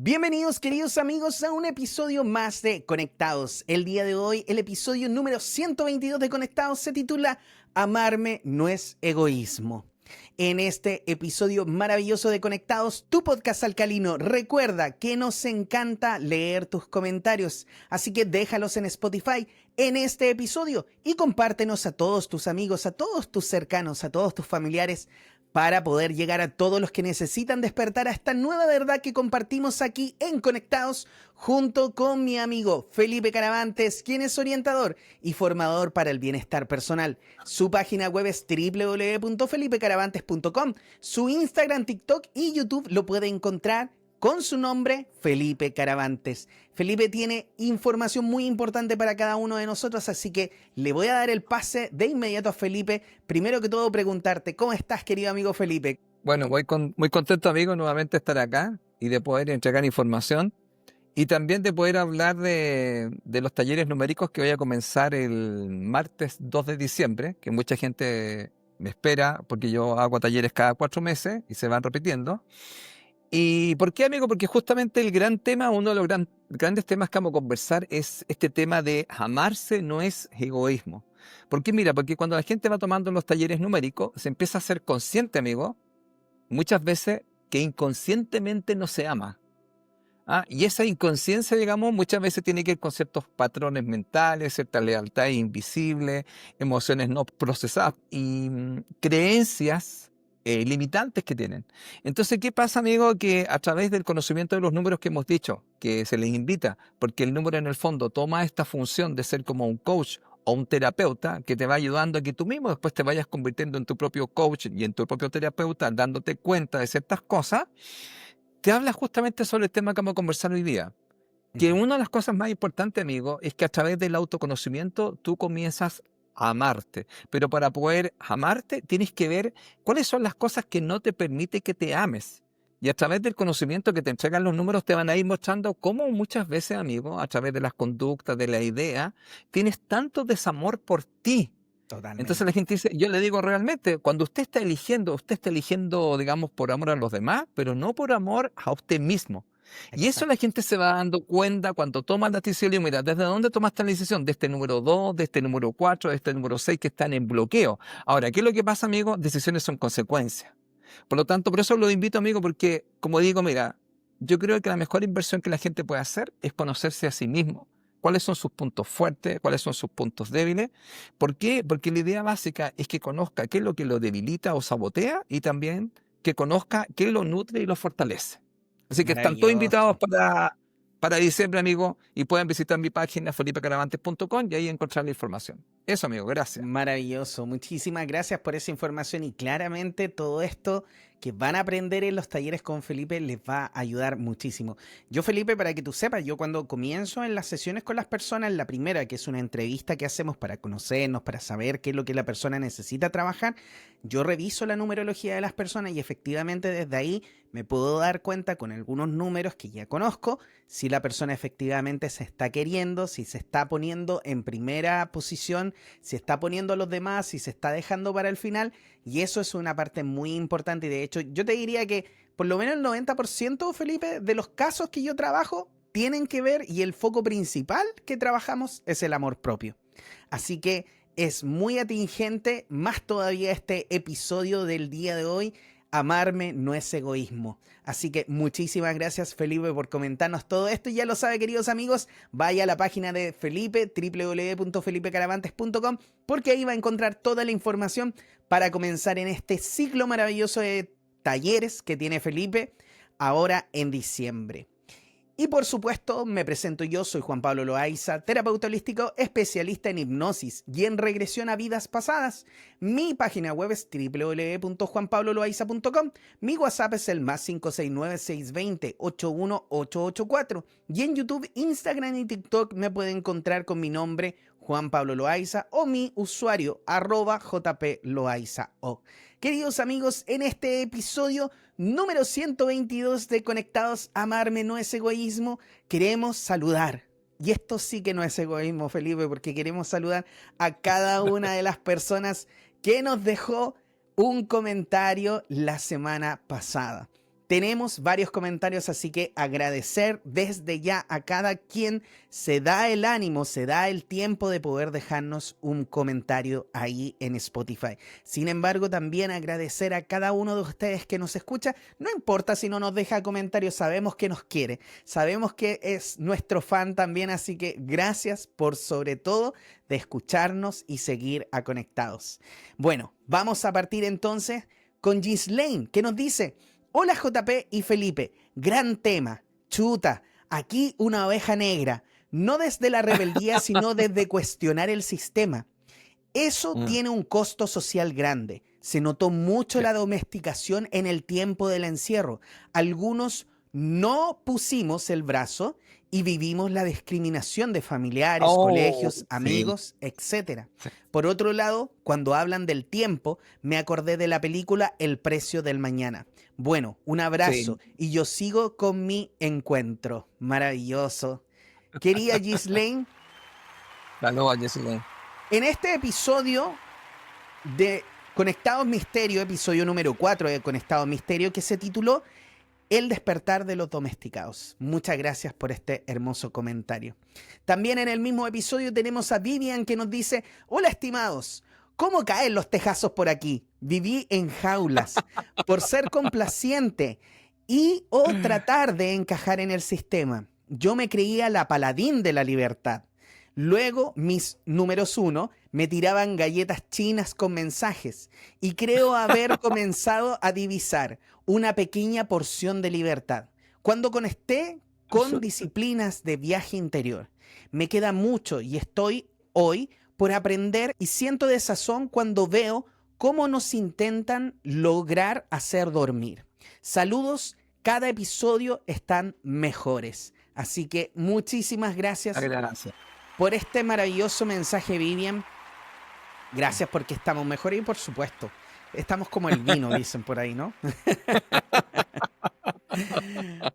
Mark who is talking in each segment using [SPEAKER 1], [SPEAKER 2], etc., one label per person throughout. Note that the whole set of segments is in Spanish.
[SPEAKER 1] Bienvenidos queridos amigos a un episodio más de Conectados. El día de hoy, el episodio número 122 de Conectados se titula Amarme no es egoísmo. En este episodio maravilloso de Conectados, tu podcast alcalino, recuerda que nos encanta leer tus comentarios, así que déjalos en Spotify en este episodio y compártenos a todos tus amigos, a todos tus cercanos, a todos tus familiares, para poder llegar a todos los que necesitan despertar a esta nueva verdad que compartimos aquí en Conectados junto con mi amigo Felipe Caravantes, quien es orientador y formador para el bienestar personal. Su página web es www.felipecaravantes.com. Su Instagram, TikTok y YouTube lo puede encontrar con su nombre, Felipe Caravantes. Felipe tiene información muy importante para cada uno de nosotros, así que le voy a dar el pase de inmediato a Felipe. Primero que todo, preguntarte, ¿cómo estás, querido amigo Felipe?
[SPEAKER 2] Bueno, muy contento, amigo, nuevamente estar acá y de poder entregar información y también de poder hablar de los talleres numéricos que voy a comenzar el martes 2 de diciembre, que mucha gente me espera porque yo hago talleres cada 4 meses y se van repitiendo. ¿Y por qué, amigo? Porque justamente el gran tema, uno de los grandes temas que vamos a conversar es este tema de amarse no es egoísmo. ¿Por qué? Mira, porque cuando la gente va tomando los talleres numéricos, se empieza a ser consciente, amigo, muchas veces que inconscientemente no se ama. Y esa inconsciencia, digamos, muchas veces tiene que ver con ciertos patrones mentales, cierta lealtad invisible, emociones no procesadas y creencias limitantes que tienen. Entonces, ¿qué pasa, amigo? Que a través del conocimiento de los números que hemos dicho, que se les invita, porque el número en el fondo toma esta función de ser como un coach o un terapeuta que te va ayudando a que tú mismo después te vayas convirtiendo en tu propio coach y en tu propio terapeuta, dándote cuenta de ciertas cosas, te habla justamente sobre el tema que vamos a conversar hoy día. Que una de las cosas más importantes, amigo, es que a través del autoconocimiento tú comienzas a amarte. Pero para poder amarte tienes que ver cuáles son las cosas que no te permiten que te ames. Y a través del conocimiento que te entregan los números te van a ir mostrando cómo muchas veces, amigo, a través de las conductas, de la idea, tienes tanto desamor por ti. Entonces la
[SPEAKER 1] Totalmente.
[SPEAKER 2] gente dice, yo le digo realmente, cuando usted está eligiendo, digamos, por amor a los demás, pero no por amor a usted mismo. Y eso la
[SPEAKER 1] Exacto.
[SPEAKER 2] gente se va dando cuenta cuando toma la decisión. Y mira, ¿desde dónde tomaste la decisión? De este número 2, de este número 4, de este número 6 que están en bloqueo. Ahora, ¿qué es lo que pasa, amigo? Decisiones son consecuencias. Por lo tanto, por eso lo invito, amigo, porque, como digo, mira, yo creo que la mejor inversión que la gente puede hacer es conocerse a sí mismo. ¿Cuáles son sus puntos fuertes? ¿Cuáles son sus puntos débiles? ¿Por qué? Porque la idea básica es que conozca qué es lo que lo debilita o sabotea y también que conozca qué lo nutre y lo fortalece. Así que están todos invitados
[SPEAKER 1] Maravilloso.
[SPEAKER 2] para diciembre, amigo, y pueden visitar mi página felipecaravantes.com y ahí encontrar la información. Eso, amigo, gracias.
[SPEAKER 1] Maravilloso, muchísimas gracias por esa información y claramente todo esto que van a aprender en los talleres con Felipe les va a ayudar muchísimo. Yo, Felipe, para que tú sepas, yo cuando comienzo en las sesiones con las personas, la primera, que es una entrevista que hacemos para conocernos, para saber qué es lo que la persona necesita trabajar, yo reviso la numerología de las personas y efectivamente desde ahí me puedo dar cuenta con algunos números que ya conozco si la persona efectivamente se está queriendo, si se está poniendo en primera posición, si está poniendo a los demás, si se está dejando para el final, y eso es una parte muy importante. Y de hecho, yo te diría que por lo menos el 90%, Felipe, de los casos que yo trabajo tienen que ver y el foco principal que trabajamos es el amor propio. Así que es muy atingente, más todavía este episodio del día de hoy. Amarme no es egoísmo. Así que muchísimas gracias, Felipe, por comentarnos todo esto. Y ya lo sabe, queridos amigos, vaya a la página de Felipe, www.felipecaravantes.com, porque ahí va a encontrar toda la información para comenzar en este ciclo maravilloso de talleres que tiene Felipe ahora en diciembre. Y por supuesto, me presento yo, soy Juan Pablo Loaiza, terapeuta holístico, especialista en hipnosis y en regresión a vidas pasadas. Mi página web es www.juanpabloloaiza.com. Mi WhatsApp es el +569-620-81884. Y en YouTube, Instagram y TikTok me pueden encontrar con mi nombre, Juan Pablo Loaiza, o mi usuario, @jploaiza. Queridos amigos, en este episodio número 122 de Conectados, Amarme no es egoísmo, queremos saludar. Y esto sí que no es egoísmo, Felipe, porque queremos saludar a cada una de las personas que nos dejó un comentario la semana pasada. Tenemos varios comentarios, así que agradecer desde ya a cada quien se da el ánimo, se da el tiempo de poder dejarnos un comentario ahí en Spotify. Sin embargo, también agradecer a cada uno de ustedes que nos escucha. No importa si no nos deja comentarios, sabemos que nos quiere, sabemos que es nuestro fan también, así que gracias por sobre todo de escucharnos y seguir a Conectados. Bueno, vamos a partir entonces con Ghislaine, que nos dice: hola JP y Felipe, gran tema, chuta, aquí una oveja negra, no desde la rebeldía, sino desde cuestionar el sistema. Eso tiene un costo social grande. Se notó mucho la domesticación en el tiempo del encierro. Algunos no pusimos el brazo y vivimos la discriminación de familiares, colegios, amigos, etc. Por otro lado, cuando hablan del tiempo, me acordé de la película El precio del mañana. Bueno, un abrazo y yo sigo con mi encuentro. Maravilloso. Querida Ghislaine,
[SPEAKER 2] Saludos, Ghislaine.
[SPEAKER 1] en este episodio de Conectados Misterio, episodio número 4 de Conectados Misterio, que se tituló El despertar de los domesticados. Muchas gracias por este hermoso comentario. También en el mismo episodio tenemos a Vivian, que nos dice: hola estimados, ¿cómo caen los tejazos por aquí? Viví en jaulas por ser complaciente o tratar de encajar en el sistema. Yo me creía la paladín de la libertad. Luego, mis números 1 me tiraban galletas chinas con mensajes y creo haber comenzado a divisar una pequeña porción de libertad cuando conecté con disciplinas de viaje interior. Me queda mucho y estoy hoy por aprender y siento desazón cuando veo cómo nos intentan lograr hacer dormir. Saludos, cada episodio están mejores. Así que muchísimas gracias por este maravilloso mensaje, Vivian. Gracias porque estamos mejores y por supuesto, estamos como el vino, dicen por ahí, ¿no?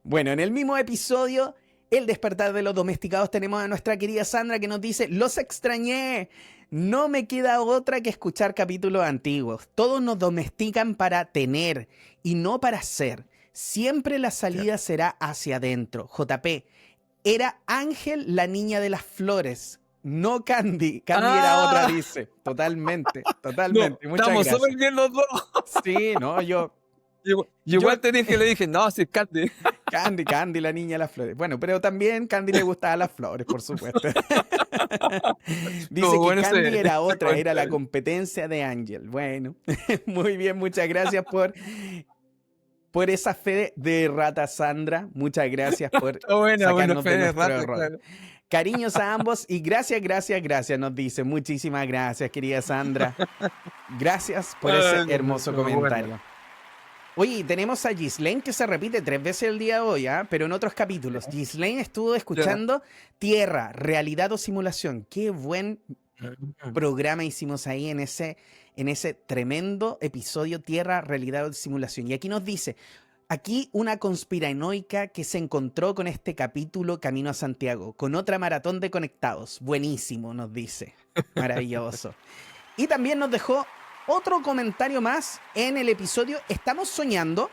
[SPEAKER 1] Bueno, en el mismo episodio, El despertar de los domesticados, tenemos a nuestra querida Sandra que nos dice: los extrañé. No me queda otra que escuchar capítulos antiguos. Todos nos domestican para tener y no para ser. Siempre la salida será hacia adentro. JP, era Ángel la niña de las flores, no Candy. Candy era otra, dice. Totalmente, totalmente.
[SPEAKER 2] No,
[SPEAKER 1] muchas
[SPEAKER 2] estamos
[SPEAKER 1] gracias.
[SPEAKER 2] súper bien los dos.
[SPEAKER 1] Sí, no, yo
[SPEAKER 2] Igual le dije, no, si es Candy.
[SPEAKER 1] Candy, la niña de las flores. Bueno, pero también Candy le gustaban las flores, por supuesto. Dice que
[SPEAKER 2] bueno
[SPEAKER 1] Candy era otra, era
[SPEAKER 2] comentario.
[SPEAKER 1] la competencia de Ángel. Bueno, muy bien, muchas gracias por esa fe de rata, Sandra. Muchas gracias por sacarnos de nuestro error. Claro. Cariños a ambos y gracias, nos dice. Muchísimas gracias, querida Sandra. Gracias por ese hermoso comentario. Bueno. Oye, tenemos a Ghislaine que se repite 3 veces el día de hoy, pero en otros capítulos. Ghislaine estuvo escuchando Tierra, Realidad o Simulación. Qué buen programa hicimos ahí en ese tremendo episodio Tierra, Realidad o Simulación. Y aquí nos dice: aquí una conspiranoica que se encontró con este capítulo Camino a Santiago, con otra maratón de conectados. Buenísimo, nos dice. Maravilloso. Y también nos dejó otro comentario más en el episodio Estamos Soñando.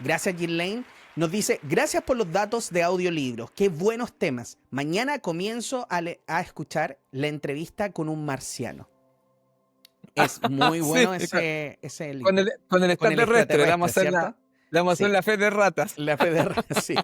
[SPEAKER 1] Gracias, Ghislaine. Nos dice: gracias por los datos de audiolibros. Qué buenos temas. Mañana comienzo a escuchar la entrevista con un marciano. Es muy bueno sí, ese libro.
[SPEAKER 2] Con el extraterrestre. Le vamos a hacer la fe de ratas.
[SPEAKER 1] La fe de ratas, sí.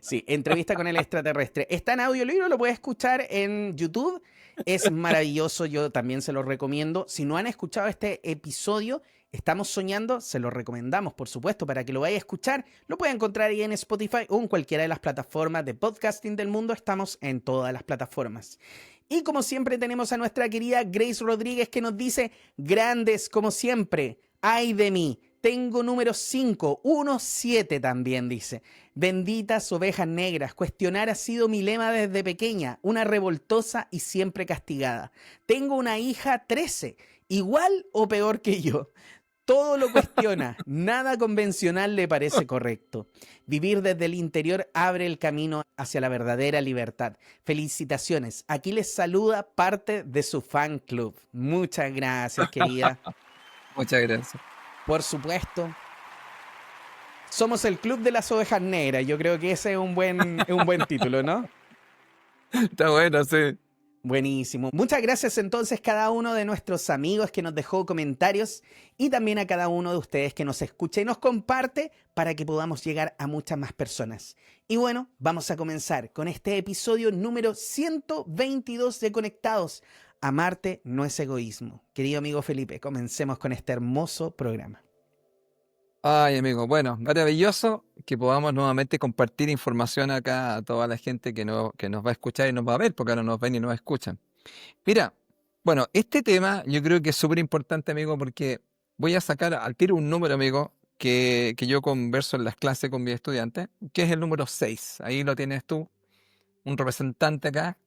[SPEAKER 1] Sí, entrevista con el extraterrestre. Está en audiolibro, lo puedes escuchar en YouTube. Es maravilloso, yo también se lo recomiendo. Si no han escuchado este episodio, Estamos Soñando, se lo recomendamos, por supuesto, para que lo vaya a escuchar. Lo puede encontrar ahí en Spotify o en cualquiera de las plataformas de podcasting del mundo. Estamos en todas las plataformas. Y como siempre tenemos a nuestra querida Grace Rodríguez que nos dice: grandes como siempre, ay de mí. Tengo número 5, 1, 7 también dice. Benditas ovejas negras, cuestionar ha sido mi lema desde pequeña, una revoltosa y siempre castigada. Tengo una hija 13, igual o peor que yo. Todo lo cuestiona, nada convencional le parece correcto. Vivir desde el interior abre el camino hacia la verdadera libertad. Felicitaciones, aquí les saluda parte de su fan club. Muchas gracias, querida.
[SPEAKER 2] Muchas gracias.
[SPEAKER 1] Por supuesto. Somos el Club de las Ovejas Negras. Yo creo que ese es un buen título, ¿no?
[SPEAKER 2] Está bueno, sí.
[SPEAKER 1] Buenísimo. Muchas gracias entonces cada uno de nuestros amigos que nos dejó comentarios y también a cada uno de ustedes que nos escucha y nos comparte para que podamos llegar a muchas más personas. Y bueno, vamos a comenzar con este episodio número 122 de Conectados. Amarte no es egoísmo. Querido amigo Felipe, comencemos con este hermoso programa.
[SPEAKER 2] Ay, amigo, bueno, maravilloso que podamos nuevamente compartir información acá a toda la gente que nos va a escuchar y nos va a ver, porque ahora nos ven y nos escuchan. Mira, bueno, este tema yo creo que es súper importante, amigo, porque voy a sacar al tiro un número, amigo, que yo converso en las clases con mis estudiantes, que es el número 6. Ahí lo tienes tú, un representante acá.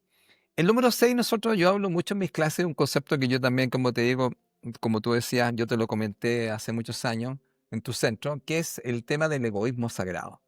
[SPEAKER 2] El número 6, yo hablo mucho en mis clases, un concepto que yo también, como te digo, como tú decías, yo te lo comenté hace muchos años en tu centro, que es el tema del egoísmo sagrado.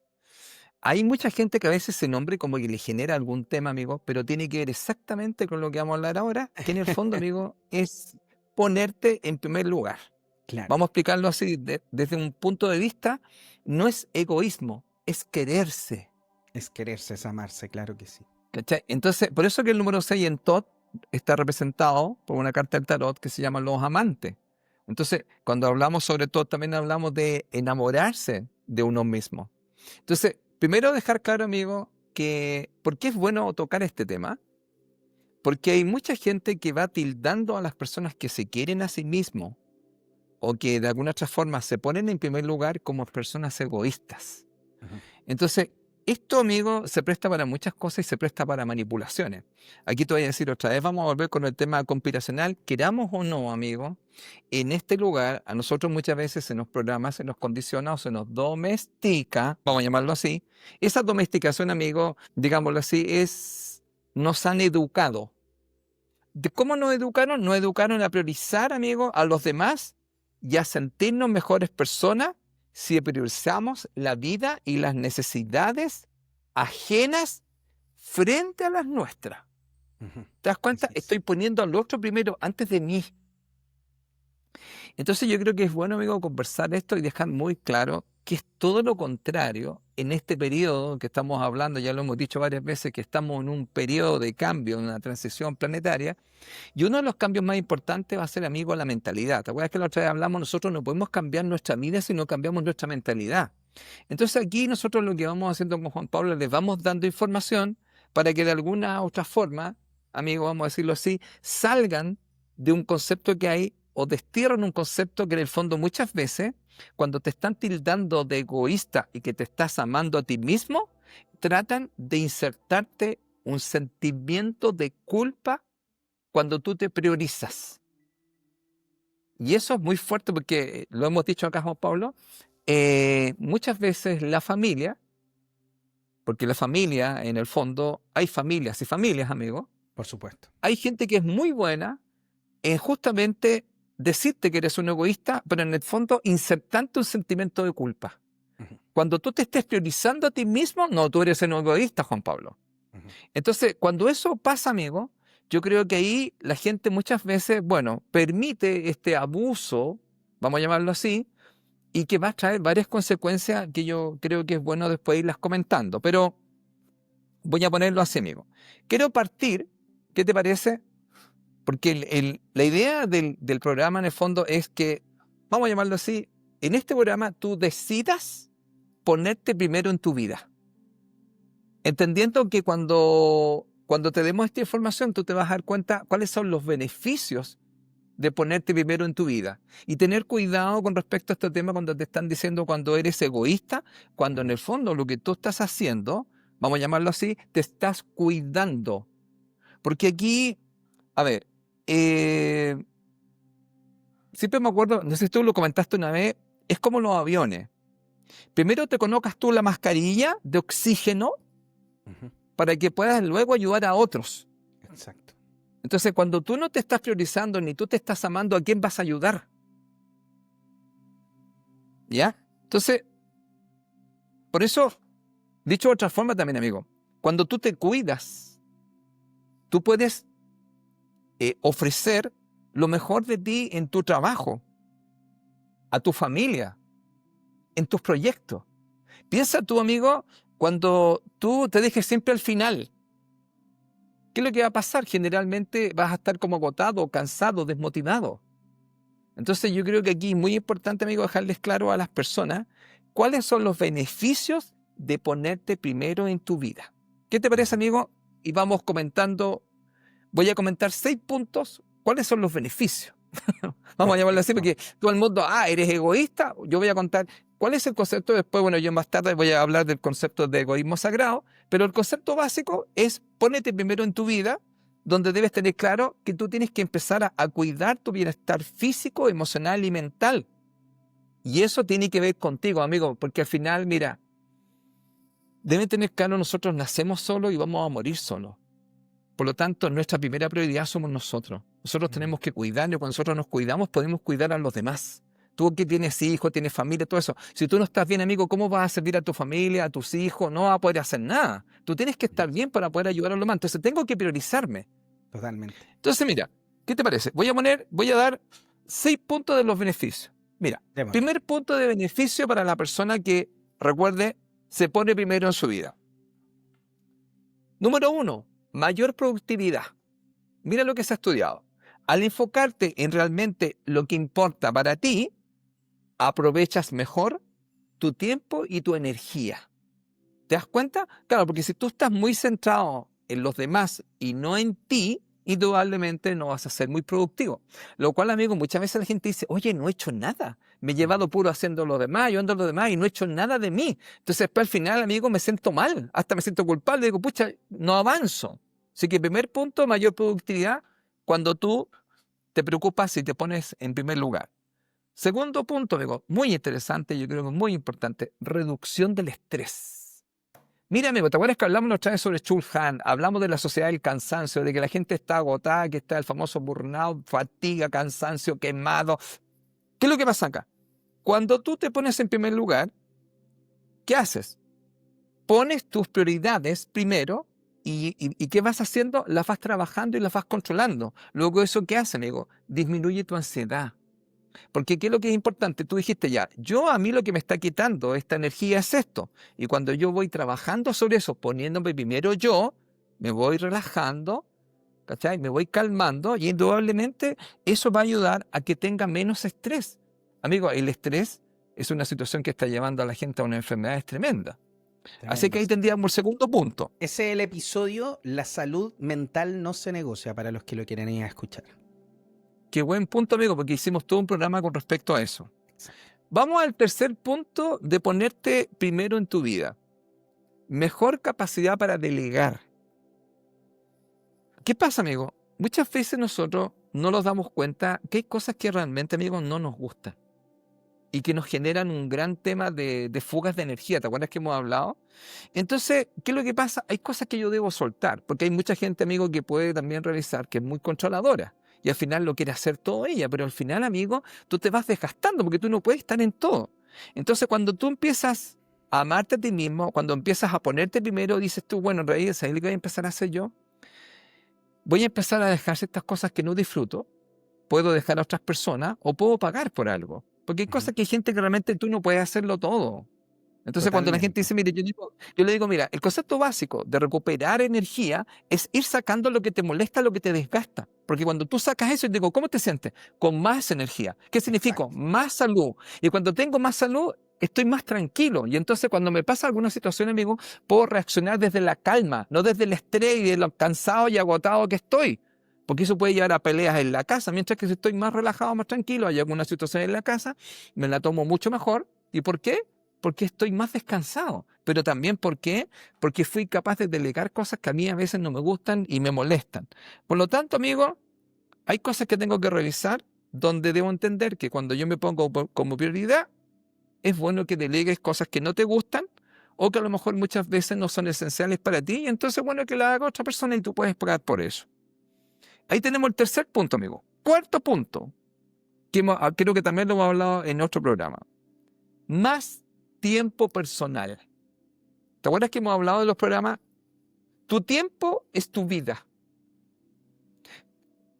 [SPEAKER 2] Hay mucha gente que a veces se nombra como que le genera algún tema, amigo, pero tiene que ver exactamente con lo que vamos a hablar ahora, que en el fondo, amigo, es ponerte en primer lugar.
[SPEAKER 1] Claro,
[SPEAKER 2] Vamos a explicarlo así, desde un punto de vista, no es egoísmo, es quererse.
[SPEAKER 1] es quererse, es amarse, claro que sí.
[SPEAKER 2] ¿Cachai? Entonces, por eso que el número 6 en TOT está representado por una carta del tarot que se llama Los Amantes. Entonces, cuando hablamos sobre TOT, también hablamos de enamorarse de uno mismo. Entonces, primero dejar claro, amigo, que ¿por qué es bueno tocar este tema? Porque hay mucha gente que va tildando a las personas que se quieren a sí mismo o que de alguna otra forma se ponen en primer lugar como personas egoístas.
[SPEAKER 1] Ujú.
[SPEAKER 2] Entonces, esto, amigo, se presta para muchas cosas y se presta para manipulaciones. Aquí te voy a decir otra vez, vamos a volver con el tema conspiracional, queramos o no, amigo, en este lugar, a nosotros muchas veces en los programas se nos condiciona o se nos domestica, vamos a llamarlo así. Esa domesticación, amigo, digámoslo así, nos han educado. ¿De cómo nos educaron? Nos educaron a priorizar, amigo, a los demás y a sentirnos mejores personas si priorizamos la vida y las necesidades ajenas frente a las nuestras.
[SPEAKER 1] Ujú.
[SPEAKER 2] ¿Te das cuenta?
[SPEAKER 1] Así es.
[SPEAKER 2] Estoy poniendo al otro primero antes de mí. Entonces yo creo que es bueno, amigo, conversar esto y dejar muy claro que es todo lo contrario en este periodo que estamos hablando, ya lo hemos dicho varias veces, que estamos en un periodo de cambio, en una transición planetaria, y uno de los cambios más importantes va a ser, amigo, la mentalidad. ¿Te acuerdas que la otra vez hablamos? Nosotros no podemos cambiar nuestra vida si no cambiamos nuestra mentalidad. Entonces aquí nosotros lo que vamos haciendo con Juan Pablo, les vamos dando información para que de alguna u otra forma, amigo, vamos a decirlo así, salgan de un concepto que hay o destierran un concepto que en el fondo muchas veces, cuando te están tildando de egoísta y que te estás amando a ti mismo, tratan de insertarte un sentimiento de culpa cuando tú te priorizas. Y eso es muy fuerte porque, lo hemos dicho acá, Juan Pablo, muchas veces la familia, porque la familia, en el fondo, hay familias y familias, amigos,
[SPEAKER 1] Por supuesto.
[SPEAKER 2] hay gente que es muy buena en justamente decirte que eres un egoísta, pero en el fondo insertante un sentimiento de culpa.
[SPEAKER 1] Ujú,
[SPEAKER 2] Cuando tú te estés priorizando a ti mismo, no, tú eres un egoísta, Juan Pablo.
[SPEAKER 1] ujú.
[SPEAKER 2] Entonces, cuando eso pasa, amigo, yo creo que ahí la gente muchas veces, bueno, permite este abuso, vamos a llamarlo así, y que va a traer varias consecuencias que yo creo que es bueno después irlas comentando. Pero voy a ponerlo así, amigo. Quiero partir, ¿qué te parece? Porque la idea del programa en el fondo es que, vamos a llamarlo así, en este programa tú decidas ponerte primero en tu vida. Entendiendo que cuando te demos esta información, tú te vas a dar cuenta cuáles son los beneficios de ponerte primero en tu vida. Y tener cuidado con respecto a este tema cuando te están diciendo cuando eres egoísta, cuando en el fondo lo que tú estás haciendo, vamos a llamarlo así, te estás cuidando. Porque aquí, a ver, siempre me acuerdo, no sé si tú lo comentaste una vez, es como los aviones. Primero te colocas tú la mascarilla de oxígeno
[SPEAKER 1] Ujú.
[SPEAKER 2] para que puedas luego ayudar a otros.
[SPEAKER 1] Exacto.
[SPEAKER 2] Entonces, cuando tú no te estás priorizando ni tú te estás amando, ¿a quién vas a ayudar? ¿Ya? Entonces, por eso, dicho de otra forma también, amigo, cuando tú te cuidas, tú puedes ofrecer lo mejor de ti en tu trabajo, a tu familia, en tus proyectos. Piensa tú, amigo, cuando tú te dejes siempre al final, ¿qué es lo que va a pasar? Generalmente vas a estar como agotado, cansado, desmotivado. Entonces yo creo que aquí es muy importante, amigo, dejarles claro a las personas cuáles son los beneficios de ponerte primero en tu vida. ¿Qué te parece, amigo? Y vamos comentando, voy a comentar 6 puntos, cuáles son los beneficios. Vamos a llamarlo así
[SPEAKER 1] Perfecto.
[SPEAKER 2] porque todo el mundo, eres egoísta. Yo voy a contar cuál es el concepto. Después, bueno, yo más tarde voy a hablar del concepto de egoísmo sagrado, pero el concepto básico es ponete primero en tu vida, donde debes tener claro que tú tienes que empezar a cuidar tu bienestar físico, emocional y mental. Y eso tiene que ver contigo, amigo, porque al final, mira, deben tener claro, nosotros nacemos solos y vamos a morir solos. Por lo tanto, nuestra primera prioridad somos nosotros. Nosotros tenemos que cuidarnos. Cuando nosotros nos cuidamos, podemos cuidar a los demás. Tú que tienes hijos, tienes familia, todo eso. Si tú no estás bien, amigo, ¿cómo vas a servir a tu familia, a tus hijos? No vas a poder hacer nada. Tú tienes que estar bien para poder ayudar a los demás. Entonces, tengo que priorizarme.
[SPEAKER 1] Totalmente.
[SPEAKER 2] Entonces, mira, ¿qué te parece? Voy a dar 6 puntos de los beneficios. Mira,
[SPEAKER 1] Démosle.
[SPEAKER 2] primer punto de beneficio para la persona que, recuerde, se pone primero en su vida. Número 1, mayor productividad. Mira lo que se ha estudiado. Al enfocarte en realmente lo que importa para ti, aprovechas mejor tu tiempo y tu energía. ¿Te das cuenta? Claro, porque si tú estás muy centrado en los demás y no en ti, indudablemente no vas a ser muy productivo. Lo cual, amigo, muchas veces la gente dice, oye, no he hecho nada. Me he llevado puro haciendo lo demás, yo ando lo demás y no he hecho nada de mí. Entonces, después al final, amigo, me siento mal, hasta me siento culpable. Digo, pucha, no avanzo. Así que primer punto, mayor productividad, cuando tú te preocupas y te pones en primer lugar. Segundo punto, amigo, muy interesante, yo creo que muy importante, reducción del estrés. Mira, amigo, ¿te acuerdas que hablamos la otra vez sobre Chulhan? Hablamos de la sociedad del cansancio, de que la gente está agotada, que está el famoso burnout, fatiga, cansancio, quemado. ¿Qué es lo que pasa acá? Cuando tú te pones en primer lugar, ¿qué haces? Pones tus prioridades primero y ¿qué vas haciendo? Las vas trabajando y las vas controlando. Luego, ¿eso qué hace, amigo? Disminuye tu ansiedad. Porque ¿qué es lo que es importante? Tú dijiste ya, a mí lo que me está quitando esta energía es esto. Y cuando yo voy trabajando sobre eso, poniéndome primero yo, me voy relajando, ¿cachai? Me voy calmando y indudablemente eso va a ayudar a que tenga menos estrés. Amigo, el estrés es una situación que está llevando a la gente a una enfermedad tremenda. Así que
[SPEAKER 1] Tremendo.
[SPEAKER 2] ahí tendríamos el segundo punto.
[SPEAKER 1] Ese es el episodio La salud mental no se negocia para los que lo quieren ir a escuchar.
[SPEAKER 2] Qué buen punto, amigo, porque hicimos todo un programa con respecto a eso.
[SPEAKER 1] Exacto.
[SPEAKER 2] Vamos al tercer punto de ponerte primero en tu vida. Mejor capacidad para delegar. ¿Qué pasa, amigo? Muchas veces nosotros no nos damos cuenta que hay cosas que realmente, amigo, no nos gustan y que nos generan un gran tema de fugas de energía. ¿Te acuerdas que hemos hablado? Entonces, ¿qué es lo que pasa? Hay cosas que yo debo soltar, porque hay mucha gente, amigo, que puede también realizar, que es muy controladora. Y al final lo quiere hacer todo ella, pero al final, amigo, tú te vas desgastando porque tú no puedes estar en todo. Entonces, cuando tú empiezas a amarte a ti mismo, cuando empiezas a ponerte primero, dices tú, bueno, en realidad, ¿sabes lo que voy a empezar a hacer yo? Voy a empezar a dejar ciertas cosas que no disfruto, puedo dejar a otras personas o puedo pagar por algo. Porque hay
[SPEAKER 1] Ujú.
[SPEAKER 2] cosas que hay gente que realmente tú no puedes hacerlo todo. Entonces, cuando la gente
[SPEAKER 1] Totalmente.
[SPEAKER 2] dice, mire, yo le digo, mira, el concepto básico de recuperar energía es ir sacando lo que te molesta, lo que te desgasta. Porque cuando tú sacas eso, yo digo, ¿cómo te sientes? Con más energía. ¿Qué significa?
[SPEAKER 1] Exacto.
[SPEAKER 2] Más salud. Y cuando tengo más salud, estoy más tranquilo. Y entonces, cuando me pasa alguna situación, amigo, puedo reaccionar desde la calma, no desde el estrés y de lo cansado y agotado que estoy. Porque eso puede llevar a peleas en la casa, mientras que si estoy más relajado, más tranquilo, hay alguna situación en la casa, me la tomo mucho mejor. ¿Y por qué? Porque estoy más descansado. Pero también, ¿por qué? Porque fui capaz de delegar cosas que a mí a veces no me gustan y me molestan. Por lo tanto, amigo, hay cosas que tengo que revisar donde debo entender que cuando yo me pongo como prioridad, es bueno que delegues cosas que no te gustan o que a lo mejor muchas veces no son esenciales para ti y entonces es bueno que la haga otra persona y tú puedes pagar por eso. Ahí tenemos el tercer punto, amigo. Cuarto punto, que creo que también lo hemos hablado en otro programa. Más tiempo personal. ¿Te acuerdas que hemos hablado de los programas? Tu tiempo es tu vida.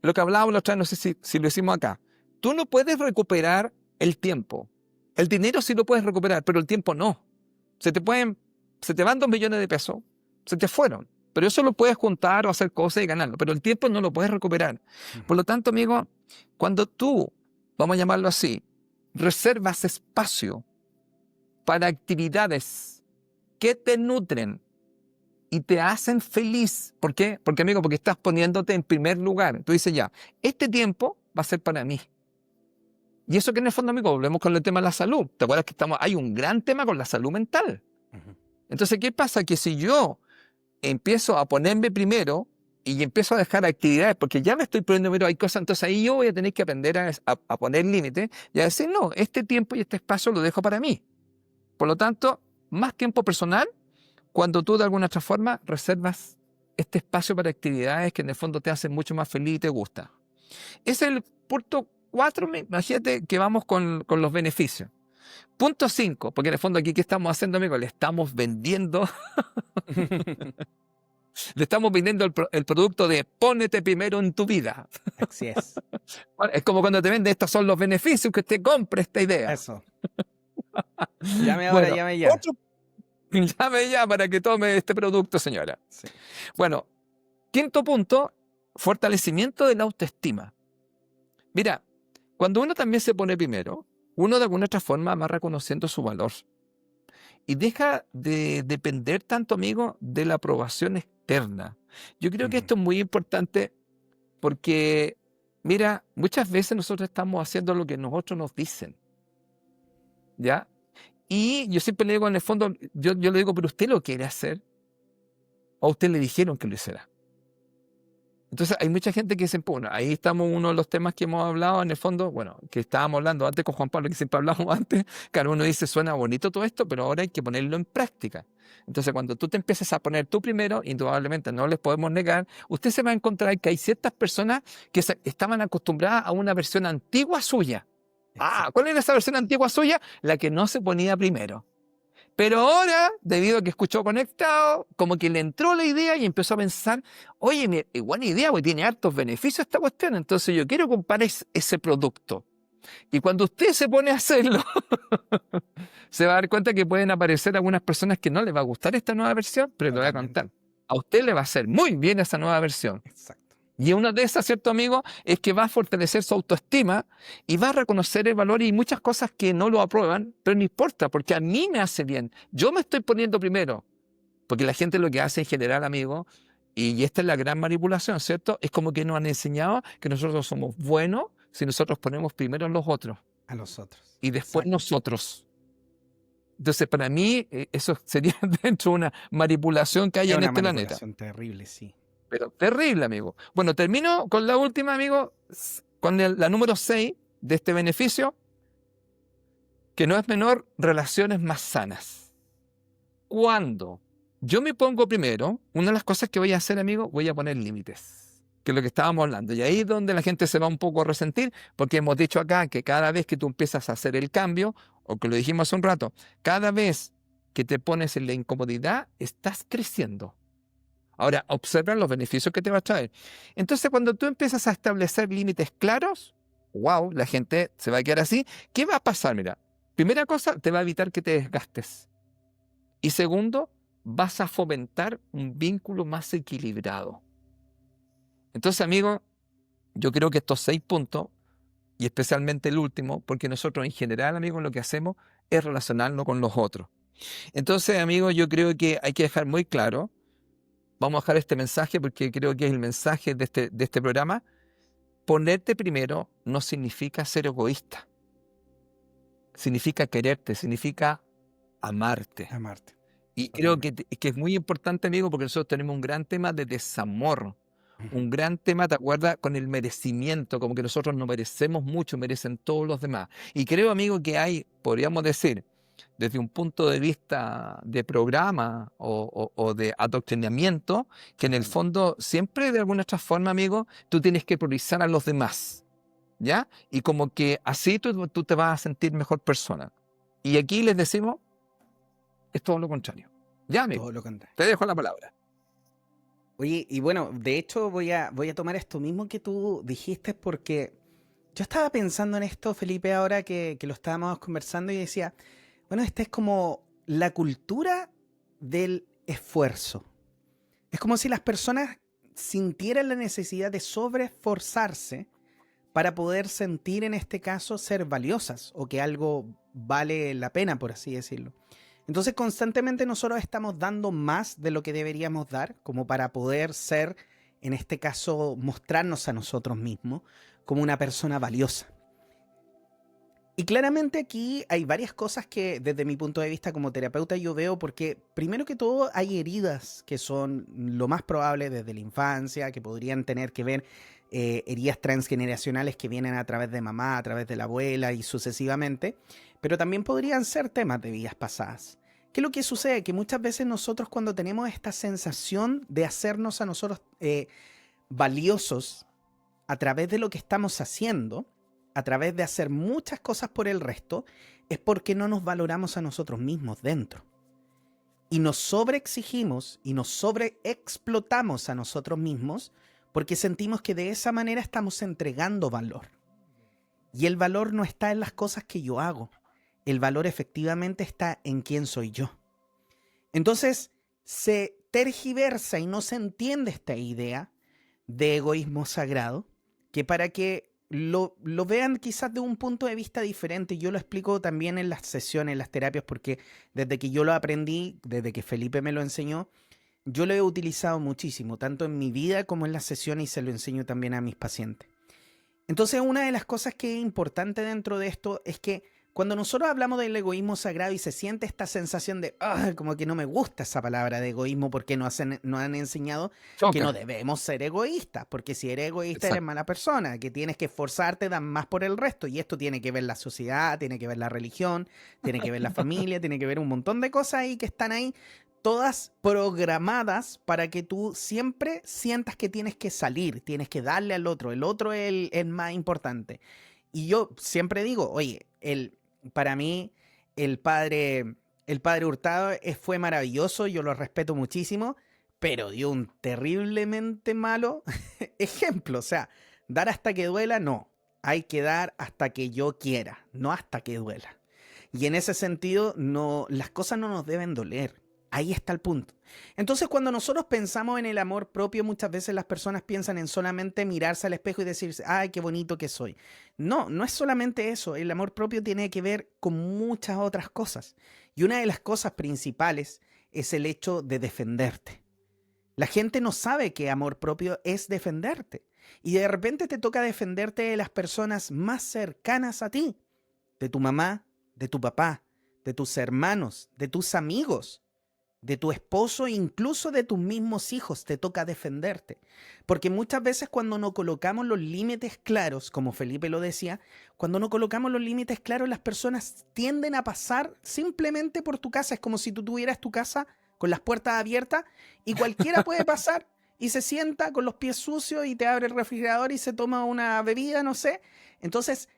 [SPEAKER 2] Lo que hablábamos la otra vez, no sé si lo hicimos acá. Tú no puedes recuperar el tiempo. El dinero sí lo puedes recuperar, pero el tiempo no. Se te van 2 millones de pesos, se te fueron. Pero eso lo puedes juntar o hacer cosas y ganarlo. Pero el tiempo no lo puedes recuperar. Por lo tanto, amigo, cuando tú, vamos a llamarlo así, reservas espacio para actividades que te nutren y te hacen feliz. ¿Por qué? Porque, amigo, porque estás poniéndote en primer lugar. Tú dices ya, este tiempo va a ser para mí. Y eso que en el fondo, amigo, volvemos con el tema de la salud. ¿Te acuerdas que hay un gran tema con la salud mental? Entonces, ¿qué pasa? Que si yo empiezo a ponerme primero y empiezo a dejar actividades, porque ya me estoy poniendo primero, hay cosas, entonces ahí yo voy a tener que aprender a poner límites y a decir, no, este tiempo y este espacio lo dejo para mí. Por lo tanto, más tiempo personal cuando tú de alguna otra forma reservas este espacio para actividades que en el fondo te hacen mucho más feliz y te gusta. Ese es el punto 4, imagínate que vamos con los beneficios. Punto 5, porque en el fondo aquí, ¿qué estamos haciendo, amigo? Le estamos vendiendo el producto de pónete primero en tu vida.
[SPEAKER 1] Así es.
[SPEAKER 2] Bueno, es como cuando te venden, estos son los beneficios, que te compre esta idea.
[SPEAKER 1] Eso. Llame ahora,
[SPEAKER 2] Bueno,
[SPEAKER 1] llame ya.
[SPEAKER 2] Llame ya para que tome este producto, señora.
[SPEAKER 1] Sí.
[SPEAKER 2] Bueno, 5.º punto, fortalecimiento de la autoestima. Mira, cuando uno también se pone primero, uno de alguna otra forma va reconociendo su valor. Y deja de depender tanto, amigo, de la aprobación externa. Yo creo que esto es muy importante porque, mira, muchas veces nosotros estamos haciendo lo que nosotros nos dicen. ¿Ya? Y yo siempre le digo, en el fondo, yo le digo, pero usted lo quiere hacer, o a usted le dijeron que lo hiciera. Entonces hay mucha gente que dice, bueno, ahí estamos uno de los temas que hemos hablado en el fondo, bueno, que estábamos hablando antes con Juan Pablo, que siempre hablamos antes, claro, uno dice, suena bonito todo esto, pero ahora hay que ponerlo en práctica. Entonces cuando tú te empiezas a poner tú primero, indudablemente no les podemos negar, usted se va a encontrar que hay ciertas personas que estaban acostumbradas a una versión antigua suya. Ah, ¿cuál era esa versión antigua suya? La que no se ponía primero. Pero ahora, debido a que escuchó Conectado, como que le entró la idea y empezó a pensar, oye, buena idea, porque tiene hartos beneficios esta cuestión, entonces yo quiero comprar ese producto. Y cuando usted se pone a hacerlo, se va a dar cuenta que pueden aparecer algunas personas que no les va a gustar esta nueva versión, pero le voy a contar. A usted le va a hacer muy bien esa nueva versión.
[SPEAKER 1] Exacto.
[SPEAKER 2] Y una de esas, ¿cierto, amigo? Es que va a fortalecer su autoestima y va a reconocer el valor y muchas cosas que no lo aprueban, pero no importa, porque a mí me hace bien. Yo me estoy poniendo primero, porque la gente lo que hace en general, amigo, y esta es la gran manipulación, ¿cierto? Es como que nos han enseñado que nosotros somos buenos si nosotros ponemos primero a los otros.
[SPEAKER 1] A los otros.
[SPEAKER 2] Y después
[SPEAKER 1] Exacto.
[SPEAKER 2] nosotros. Entonces, para mí, eso sería dentro de una manipulación que hay en este planeta.
[SPEAKER 1] Es una manipulación terrible, sí.
[SPEAKER 2] Pero terrible, amigo. Bueno, termino con la última, amigo, con la número 6 de este beneficio, que no es menor, relaciones más sanas. Cuando yo me pongo primero, una de las cosas que voy a hacer, amigo, voy a poner límites, que es lo que estábamos hablando. Y ahí es donde la gente se va un poco a resentir, porque hemos dicho acá que cada vez que tú empiezas a hacer el cambio, o que lo dijimos hace un rato, cada vez que te pones en la incomodidad, estás creciendo. Ahora, observa los beneficios que te va a traer. Entonces, cuando tú empiezas a establecer límites claros, wow, la gente se va a quedar así. ¿Qué va a pasar? Mira, primera cosa, te va a evitar que te desgastes. Y segundo, vas a fomentar un vínculo más equilibrado. Entonces, amigo, yo creo que estos 6 puntos, y especialmente el último, porque nosotros en general, amigo, lo que hacemos es relacionarnos con los otros. Entonces, amigo, yo creo que hay que dejar muy claro, vamos a dejar este mensaje porque creo que es el mensaje de este programa. Ponerte primero no significa ser egoísta. Significa quererte, significa amarte.
[SPEAKER 1] Amarte.
[SPEAKER 2] Y creo que es muy importante, amigo, porque nosotros tenemos un gran tema de desamor. Un gran tema, ¿te acuerdas? Con el merecimiento, como que nosotros no merecemos mucho, merecen todos los demás. Y creo, amigo, que hay, podríamos decir, desde un punto de vista de programa o de adoctrinamiento, que en el fondo siempre de alguna otra forma, amigo, tú tienes que priorizar a los demás, ¿ya? Y como que así tú te vas a sentir mejor persona. Y aquí les decimos, es todo lo contrario. Ya, amigo,
[SPEAKER 1] Todo lo contrario.
[SPEAKER 2] te dejo la palabra.
[SPEAKER 1] Oye, y bueno, de hecho voy a tomar esto mismo que tú dijiste porque yo estaba pensando en esto, Felipe, ahora que lo estábamos conversando y decía, bueno, esta es como la cultura del esfuerzo. Es como si las personas sintieran la necesidad de sobreesforzarse para poder sentir, en este caso, ser valiosas o que algo vale la pena, por así decirlo. Entonces, constantemente nosotros estamos dando más de lo que deberíamos dar, como para poder ser, en este caso, mostrarnos a nosotros mismos como una persona valiosa. Y claramente aquí hay varias cosas que desde mi punto de vista como terapeuta yo veo, porque primero que todo hay heridas que son lo más probable desde la infancia, que podrían tener que ver heridas transgeneracionales que vienen a través de mamá, a través de la abuela y sucesivamente, pero también podrían ser temas de vidas pasadas. ¿Qué es lo que sucede? Que muchas veces nosotros cuando tenemos esta sensación de hacernos a nosotros valiosos a través de lo que estamos haciendo, a través de hacer muchas cosas por el resto, es porque no nos valoramos a nosotros mismos dentro. Y nos sobreexigimos y nos sobreexplotamos a nosotros mismos porque sentimos que de esa manera estamos entregando valor. Y el valor no está en las cosas que yo hago. El valor efectivamente está en quién soy yo. Entonces, se tergiversa y no se entiende esta idea de egoísmo sagrado, que para que lo vean quizás de un punto de vista diferente. Yo lo explico también en las sesiones, en las terapias, porque desde que yo lo aprendí, desde que Felipe me lo enseñó, yo lo he utilizado muchísimo, tanto en mi vida como en las sesiones, y se lo enseño también a mis pacientes. Entonces, una de las cosas que es importante dentro de esto es que cuando nosotros hablamos del egoísmo sagrado y se siente esta sensación de como que no me gusta esa palabra de egoísmo porque nos han enseñado que no
[SPEAKER 2] Choca.
[SPEAKER 1] debemos ser egoístas, porque si eres egoísta eres
[SPEAKER 2] Exacto.
[SPEAKER 1] mala persona, que tienes que esforzarte, dar más por el resto, y esto tiene que ver la sociedad, tiene que ver la religión, tiene que ver la familia, tiene que ver un montón de cosas ahí que están ahí, todas programadas para que tú siempre sientas que tienes que salir, tienes que darle al otro, el otro es el más importante. Y yo siempre digo, oye, para mí el padre Hurtado fue maravilloso, yo lo respeto muchísimo, pero dio un terriblemente malo ejemplo. O sea, dar hasta que duela, no. Hay que dar hasta que yo quiera, no hasta que duela. Y en ese sentido, no, las cosas no nos deben doler. Ahí está el punto. Entonces, cuando nosotros pensamos en el amor propio, muchas veces las personas piensan en solamente mirarse al espejo y decirse, ay, qué bonito que soy. No, no es solamente eso. El amor propio tiene que ver con muchas otras cosas. Y una de las cosas principales es el hecho de defenderte. La gente no sabe que amor propio es defenderte. Y de repente te toca defenderte de las personas más cercanas a ti. De tu mamá, de tu papá, de tus hermanos, de tus amigos, de tu esposo e incluso de tus mismos hijos te toca defenderte. Porque muchas veces cuando no colocamos los límites claros, como Felipe lo decía, cuando no colocamos los límites claros, las personas tienden a pasar simplemente por tu casa. Es como si tú tuvieras tu casa con las puertas abiertas y cualquiera puede pasar y se sienta con los pies sucios y te abre el refrigerador y se toma una bebida, no sé. Entonces,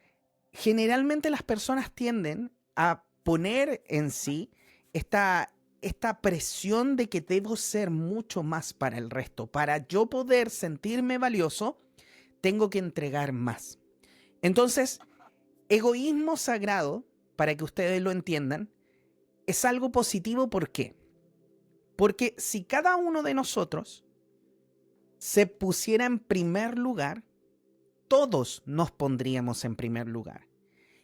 [SPEAKER 1] generalmente las personas tienden a poner en sí esta presión de que debo ser mucho más para el resto. Para yo poder sentirme valioso, tengo que entregar más. Entonces, egoísmo sagrado, para que ustedes lo entiendan, es algo positivo. ¿Por qué? Porque si cada uno de nosotros se pusiera en primer lugar, todos nos pondríamos en primer lugar.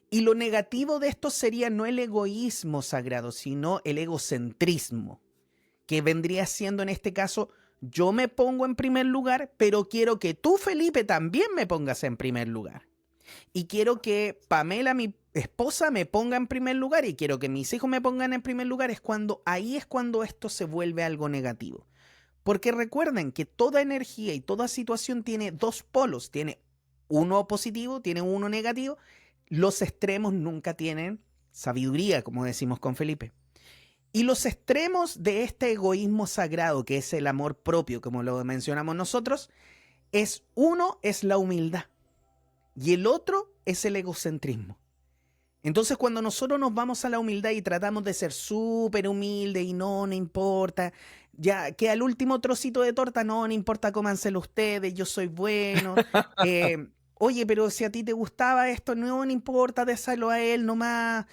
[SPEAKER 1] Y lo negativo de esto sería no el egoísmo sagrado, sino el egocentrismo, que vendría siendo en este caso, yo me pongo en primer lugar, pero quiero que tú, Felipe, también me pongas en primer lugar. Y quiero que Pamela, mi esposa, me ponga en primer lugar, y quiero que mis hijos me pongan en primer lugar. Ahí es cuando esto se vuelve algo negativo. Porque recuerden que toda energía y toda situación tiene dos polos, tiene uno positivo, tiene uno negativo. Los extremos nunca tienen sabiduría, como decimos con Felipe. Y los extremos de este egoísmo sagrado, que es el amor propio, como lo mencionamos nosotros, uno es la humildad y el otro es el egocentrismo. Entonces, cuando nosotros nos vamos a la humildad y tratamos de ser súper humildes y no importa, ya que al último trocito de torta, no importa, cómanselo ustedes, yo soy bueno, Oye, pero si a ti te gustaba esto, no, no importa, déselo a él nomás.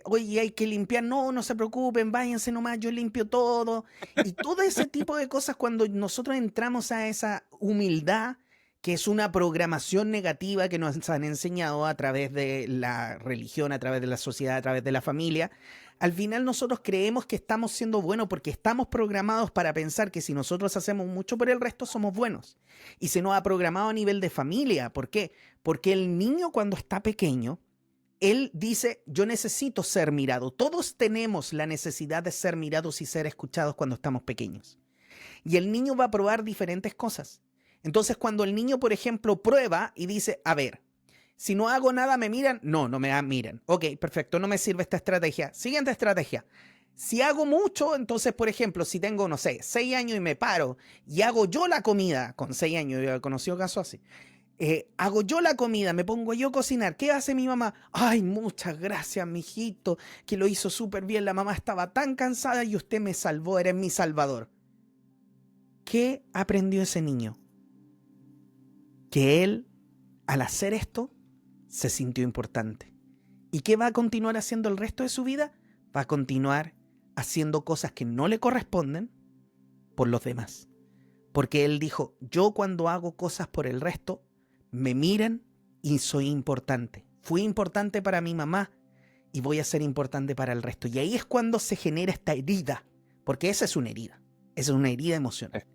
[SPEAKER 1] Oye, hay que limpiar, no, no se preocupen, váyanse nomás, yo limpio todo. Y todo ese tipo de cosas cuando nosotros entramos a esa humildad, que es una programación negativa que nos han enseñado a través de la religión, a través de la sociedad, a través de la familia, al final nosotros creemos que estamos siendo buenos porque estamos programados para pensar que si nosotros hacemos mucho por el resto somos buenos. Y se nos ha programado a nivel de familia. ¿Por qué? Porque el niño cuando está pequeño, él dice, yo necesito ser mirado. Todos tenemos la necesidad de ser mirados y ser escuchados cuando estamos pequeños. Y el niño va a probar diferentes cosas. Entonces, cuando el niño, por ejemplo, prueba y dice, a ver, si no hago nada, ¿me miran? No, no me miran. Ok, perfecto, no me sirve esta estrategia. Siguiente estrategia. Si hago mucho, entonces, por ejemplo, si tengo, no sé, 6 años y me paro y hago yo la comida, con 6 años, yo he conocido casos así, hago yo la comida, me pongo yo a cocinar, ¿qué hace mi mamá? Ay, muchas gracias, mijito, que lo hizo súper bien, la mamá estaba tan cansada y usted me salvó, eres mi salvador. ¿Qué aprendió ese niño? Que él, al hacer esto, se sintió importante. ¿Y qué va a continuar haciendo el resto de su vida? Va a continuar haciendo cosas que no le corresponden por los demás. Porque él dijo, yo cuando hago cosas por el resto, me miran y soy importante. Fui importante para mi mamá y voy a ser importante para el resto. Y ahí es cuando se genera esta herida, porque esa es una herida. Esa es una herida emocional.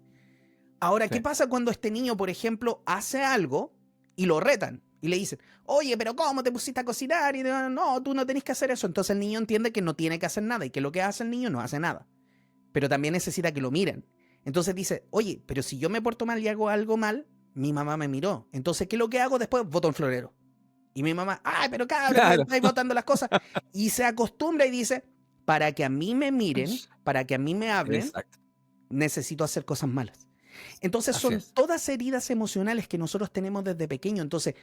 [SPEAKER 1] Ahora, ¿qué
[SPEAKER 2] Sí.
[SPEAKER 1] pasa cuando este niño, por ejemplo, hace algo y lo retan? Y le dicen, oye, pero ¿cómo te pusiste a cocinar? Y no, tú no tenés que hacer eso. Entonces el niño entiende que no tiene que hacer nada y que lo que hace el niño no hace nada. Pero también necesita que lo miren. Entonces dice, oye, pero si yo me porto mal y hago algo mal, mi mamá me miró. Entonces, ¿qué es lo que hago? Después voto en florero. Y mi mamá, ay, pero cabrón, me
[SPEAKER 2] Claro,
[SPEAKER 1] estáis botando las cosas. Y se acostumbra y dice, para que a mí me miren, para que a mí me hablen,
[SPEAKER 2] exacto.
[SPEAKER 1] necesito hacer cosas malas. Entonces
[SPEAKER 2] Así
[SPEAKER 1] son
[SPEAKER 2] es.
[SPEAKER 1] todas heridas emocionales que nosotros tenemos desde pequeño. Entonces,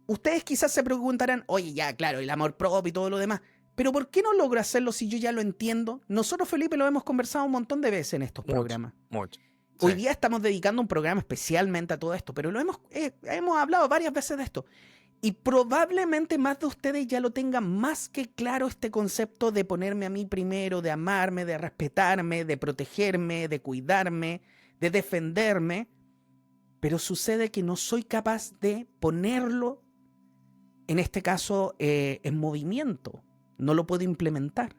[SPEAKER 1] ustedes quizás se preguntarán, oye, ya, claro, el amor propio y todo lo demás, pero ¿por qué no logro hacerlo si yo ya lo entiendo? Nosotros, Felipe, lo hemos conversado un montón de veces en estos
[SPEAKER 2] Mucho,
[SPEAKER 1] programas.
[SPEAKER 2] mucho. Sí,
[SPEAKER 1] Hoy día estamos dedicando un programa especialmente a todo esto, pero lo hemos hablado varias veces de esto. Y probablemente más de ustedes ya lo tengan más que claro este concepto de ponerme a mí primero, de amarme, de respetarme, de protegerme, de cuidarme, de defenderme. Pero sucede que no soy capaz de ponerlo, en este caso, en movimiento. No lo puedo implementar.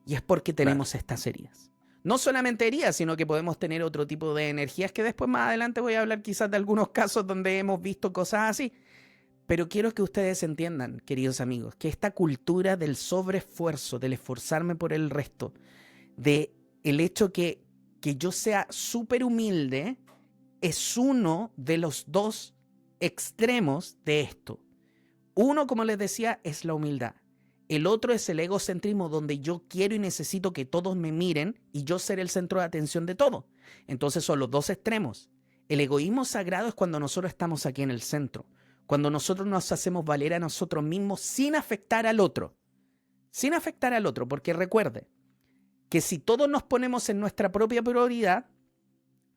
[SPEAKER 1] Y es porque
[SPEAKER 2] claro.
[SPEAKER 1] tenemos estas heridas. No solamente heridas, sino que podemos tener otro tipo de energías que después más adelante voy a hablar quizás de algunos casos donde hemos visto cosas así. Pero quiero que ustedes entiendan, queridos amigos, que esta cultura del sobreesfuerzo, del esforzarme por el resto, de el hecho que yo sea súper humilde, es uno de los dos extremos de esto. Uno, como les decía, es la humildad. El otro es el egocentrismo, donde yo quiero y necesito que todos me miren y yo ser el centro de atención de todo. Entonces son los dos extremos. El egoísmo sagrado es cuando nosotros estamos aquí en el centro, cuando nosotros nos hacemos valer a nosotros mismos sin afectar al otro. Sin afectar al otro, porque recuerde que si todos nos ponemos en nuestra propia prioridad,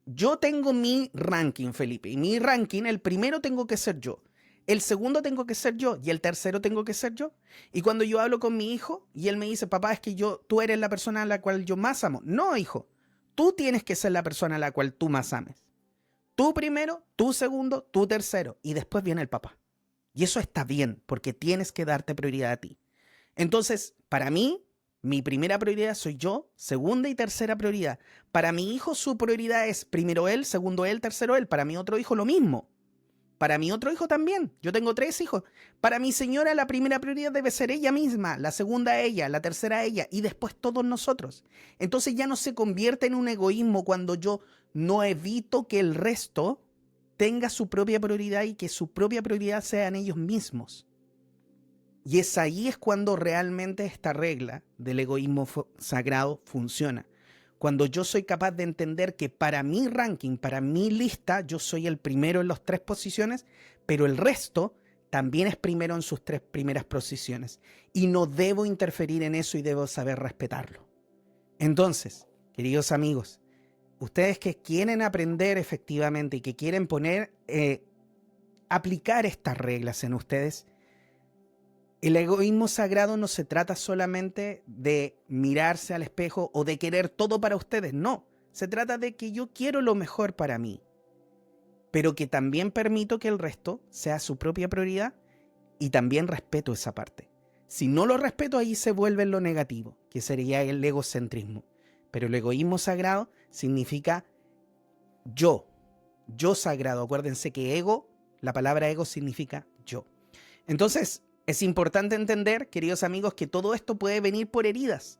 [SPEAKER 1] yo tengo mi ranking, Felipe, y mi ranking, el primero tengo que ser yo. El segundo tengo que ser yo y el tercero tengo que ser yo. Y cuando yo hablo con mi hijo y él me dice, papá, es que tú eres la persona a la cual yo más amo. No, hijo, tú tienes que ser la persona a la cual tú más ames. Tú primero, tú segundo, tú tercero y después viene el papá. Y eso está bien porque tienes que darte prioridad a ti. Entonces, para mí, mi primera prioridad soy yo, segunda y tercera prioridad. Para mi hijo su prioridad es primero él, segundo él, tercero él. Para mi otro hijo lo mismo. Para mi otro hijo también. Yo tengo 3 hijos. Para mi señora la primera prioridad debe ser ella misma, la segunda ella, la tercera ella y después todos nosotros. Entonces ya no se convierte en un egoísmo cuando yo no evito que el resto tenga su propia prioridad y que su propia prioridad sean ellos mismos. Y ahí es cuando realmente esta regla del egoísmo sagrado funciona. Cuando yo soy capaz de entender que para mi ranking, para mi lista, yo soy el primero en las 3 posiciones, pero el resto también es primero en sus 3 primeras posiciones. Y no debo interferir en eso y debo saber respetarlo. Entonces, queridos amigos, ustedes que quieren aprender efectivamente y que quieren poner aplicar estas reglas en ustedes. El egoísmo sagrado no se trata solamente de mirarse al espejo o de querer todo para ustedes, no. Se trata de que yo quiero lo mejor para mí, pero que también permito que el resto sea su propia prioridad y también respeto esa parte. Si no lo respeto, ahí se vuelve lo negativo, que sería el egocentrismo. Pero el egoísmo sagrado significa yo sagrado. Acuérdense que ego, la palabra ego significa yo. Entonces, es importante entender, queridos amigos, que todo esto puede venir por heridas.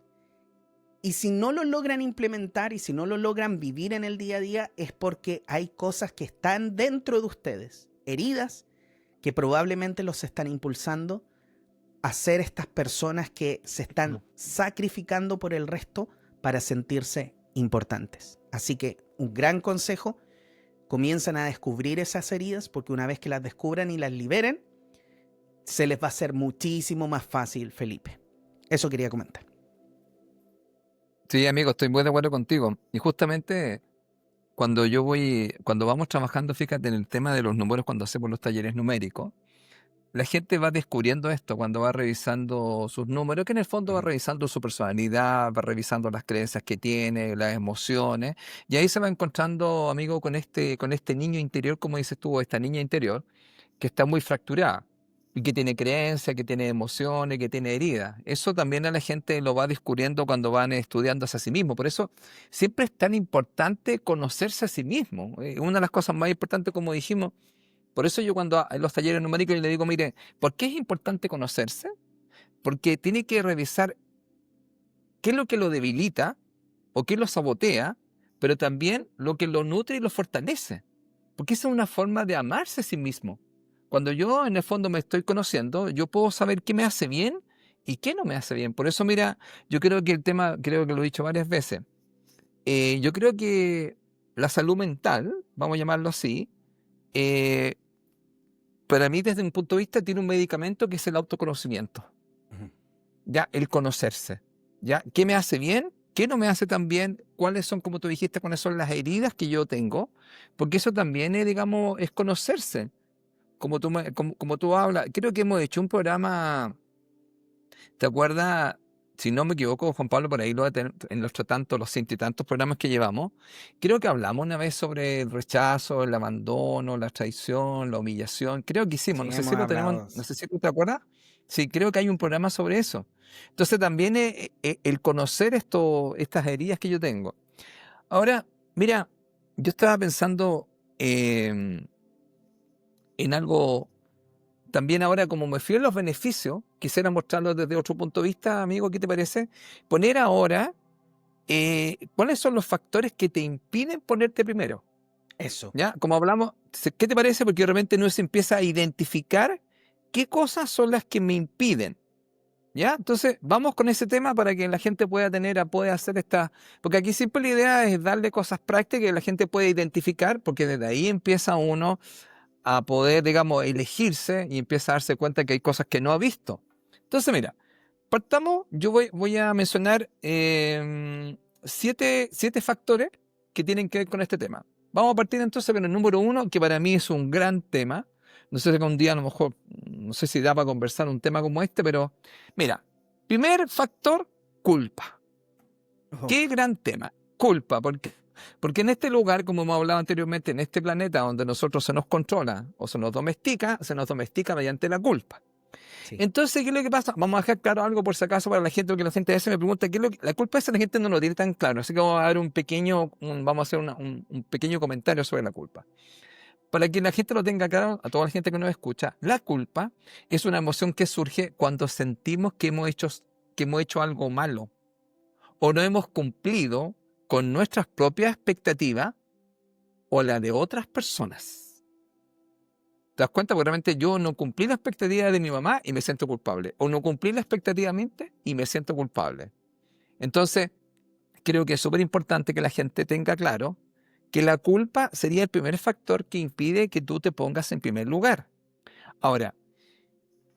[SPEAKER 1] Y si no lo logran implementar y si no lo logran vivir en el día a día, es porque hay cosas que están dentro de ustedes, heridas, que probablemente los están impulsando a ser estas personas que se están sacrificando por el resto para sentirse importantes. Así que un gran consejo, comienzan a descubrir esas heridas, porque una vez que las descubran y las liberen, se les va a hacer muchísimo más fácil, Felipe. Eso quería comentar.
[SPEAKER 2] Sí, amigo, estoy muy de acuerdo contigo. Y justamente cuando vamos trabajando, fíjate, en el tema de los números, cuando hacemos los talleres numéricos, la gente va descubriendo esto cuando va revisando sus números, que en el fondo va revisando su personalidad, va revisando las creencias que tiene, las emociones, y ahí se va encontrando, amigo, con este niño interior, como dices tú, o esta niña interior, que está muy fracturada y que tiene creencias, que tiene emociones, que tiene heridas. Eso también a la gente lo va descubriendo cuando van estudiándose a sí mismo. Por eso siempre es tan importante conocerse a sí mismo. Una de las cosas más importantes, como dijimos, por eso yo cuando en los talleres numéricos le digo, mire, ¿por qué es importante conocerse? Porque tiene que revisar qué es lo que lo debilita o qué lo sabotea, pero también lo que lo nutre y lo fortalece. Porque esa es una forma de amarse a sí mismo. Cuando yo en el fondo me estoy conociendo, yo puedo saber qué me hace bien y qué no me hace bien. Por eso, mira, yo creo que el tema, creo que lo he dicho varias veces, yo creo que la salud mental, vamos a llamarlo así, eh, para mí desde un punto de vista tiene un medicamento que es el autoconocimiento. Ya, el conocerse. Ya, ¿qué me hace bien? ¿Qué no me hace tan bien? ¿Cuáles son, como tú dijiste, cuáles son las heridas que yo tengo? Porque eso también es, digamos, es conocerse. Como tú hablas, creo que hemos hecho un programa, ¿te acuerdas? Si no me equivoco, Juan Pablo, por ahí lo va a tener en los tantos, los ciento y tantos programas que llevamos. Creo que hablamos una vez sobre el rechazo, el abandono, la traición, la humillación. Creo que hicimos,
[SPEAKER 1] Sí,
[SPEAKER 2] no sé si
[SPEAKER 1] hemos
[SPEAKER 2] lo tenemos,
[SPEAKER 1] hablado.
[SPEAKER 2] no sé si tú te acuerdas. Sí, creo que hay un programa sobre eso. Entonces también el conocer estas heridas que yo tengo. Ahora, mira, yo estaba pensando en algo. También ahora, como me fío en los beneficios, quisiera mostrarlo desde otro punto de vista, amigo, ¿qué te parece? Poner ahora cuáles son los factores que te impiden ponerte primero,
[SPEAKER 1] Eso.
[SPEAKER 2] ¿ya? Como hablamos, ¿qué te parece? Porque de repente uno se empieza a identificar qué cosas son las que me impiden, ¿ya? Entonces, vamos con ese tema para que la gente pueda hacer porque aquí siempre la idea es darle cosas prácticas que la gente puede identificar, porque desde ahí empieza uno a poder, digamos, elegirse y empieza a darse cuenta que hay cosas que no ha visto. Entonces, mira, partamos, yo voy a mencionar 7 factores que tienen que ver con este tema. Vamos a partir entonces con el número 1, que para mí es un gran tema. No sé si un día a lo mejor, no sé si da para conversar un tema como este, pero mira, primer factor, culpa. Qué
[SPEAKER 1] Uf.
[SPEAKER 2] gran tema, culpa, porque en este lugar, como hemos hablado anteriormente, en este planeta donde nosotros se nos controla o se nos domestica mediante la culpa.
[SPEAKER 1] Sí.
[SPEAKER 2] Entonces, ¿qué es lo que pasa? Vamos a dejar claro algo por si acaso para la gente, porque la gente a veces me pregunta, ¿qué es lo que la culpa esa la gente no lo tiene tan claro? Así que vamos a dar vamos a hacer un pequeño comentario sobre la culpa. Para que la gente lo tenga claro, a toda la gente que nos escucha, la culpa es una emoción que surge cuando sentimos que hemos hecho algo malo o no hemos cumplido con nuestras propias expectativas o la de otras personas. ¿Te das cuenta? Porque realmente yo no cumplí la expectativa de mi mamá y me siento culpable. O no cumplí la expectativa de mi mente y me siento culpable. Entonces, creo que es súper importante que la gente tenga claro que la culpa sería el primer factor que impide que tú te pongas en primer lugar. Ahora,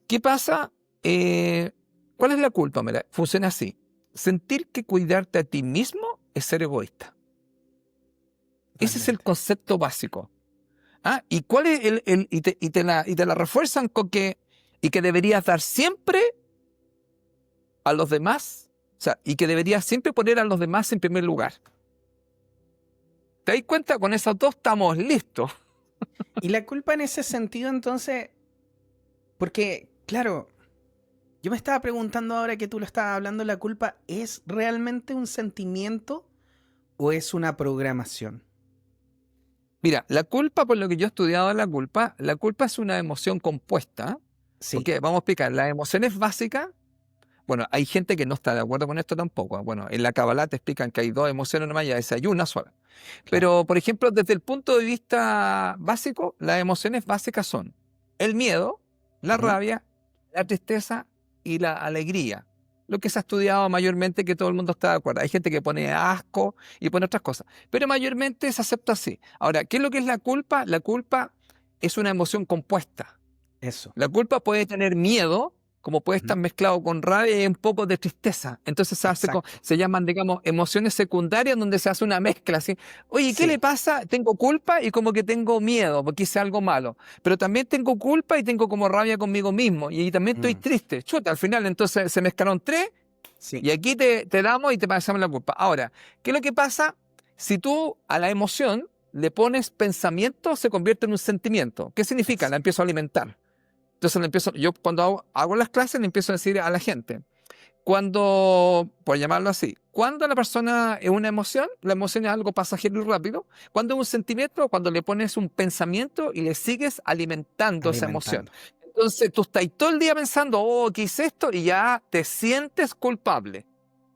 [SPEAKER 2] ¿qué pasa? ¿Cuál es la culpa? Mira, funciona así. Sentir que cuidarte a ti mismo es ser egoísta. Ese es el
[SPEAKER 1] Totalmente.
[SPEAKER 2] concepto básico. ¿Ah? ¿Y cuál es y te la refuerzan con que deberías dar siempre a los demás, o sea, y que deberías siempre poner a los demás en primer lugar? ¿Te das cuenta? Con esos dos estamos listos.
[SPEAKER 1] Y la culpa en ese sentido, entonces, porque, claro, yo me estaba preguntando ahora que tú lo estabas hablando, ¿la culpa es realmente un sentimiento o es una programación?
[SPEAKER 2] Mira, la culpa, por lo que yo he estudiado la culpa es una emoción compuesta,
[SPEAKER 1] Sí,
[SPEAKER 2] porque vamos a explicar, las emociones básicas, bueno, hay gente que no está de acuerdo con esto tampoco. Bueno, en la Kabbalah te explican que hay dos emociones nomás, ya hay una sola.
[SPEAKER 1] claro.
[SPEAKER 2] Pero, por ejemplo, desde el punto de vista básico, las emociones básicas son el miedo, la
[SPEAKER 1] Ujú.
[SPEAKER 2] rabia, la tristeza y la alegría. Lo que se ha estudiado mayormente, que todo el mundo está de acuerdo. Hay gente que pone asco y pone otras cosas, pero mayormente se acepta así. Ahora, ¿qué es lo que es la culpa? La culpa es una emoción compuesta.
[SPEAKER 1] Eso.
[SPEAKER 2] La culpa puede tener miedo, como puede estar
[SPEAKER 1] Ujú.
[SPEAKER 2] mezclado con rabia y un poco de tristeza. Entonces
[SPEAKER 1] Exacto.
[SPEAKER 2] se llaman, digamos, emociones secundarias donde se hace una mezcla así. Oye, ¿qué le
[SPEAKER 1] Sí.
[SPEAKER 2] pasa? Tengo culpa y como que tengo miedo porque hice algo malo. Pero también tengo culpa y tengo como rabia conmigo mismo. Y también estoy
[SPEAKER 1] Mm,
[SPEAKER 2] triste. Chuta, al final entonces se mezclaron tres
[SPEAKER 1] sí.
[SPEAKER 2] y aquí te damos y te pasamos la culpa. Ahora, ¿qué es lo que pasa? Si tú a la emoción le pones pensamiento, se convierte en un sentimiento. ¿Qué significa? La
[SPEAKER 1] Exacto.
[SPEAKER 2] empiezo a alimentar. Entonces yo cuando hago las clases le empiezo a decir a la gente, cuando, por llamarlo así, cuando la persona es una emoción, la emoción es algo pasajero y rápido. Cuando es un sentimiento, cuando le pones un pensamiento y le sigues alimentando esa emoción.
[SPEAKER 1] Alimentando.
[SPEAKER 2] Entonces tú estás todo el día pensando, oh, ¿qué hice esto? Y ya te sientes culpable.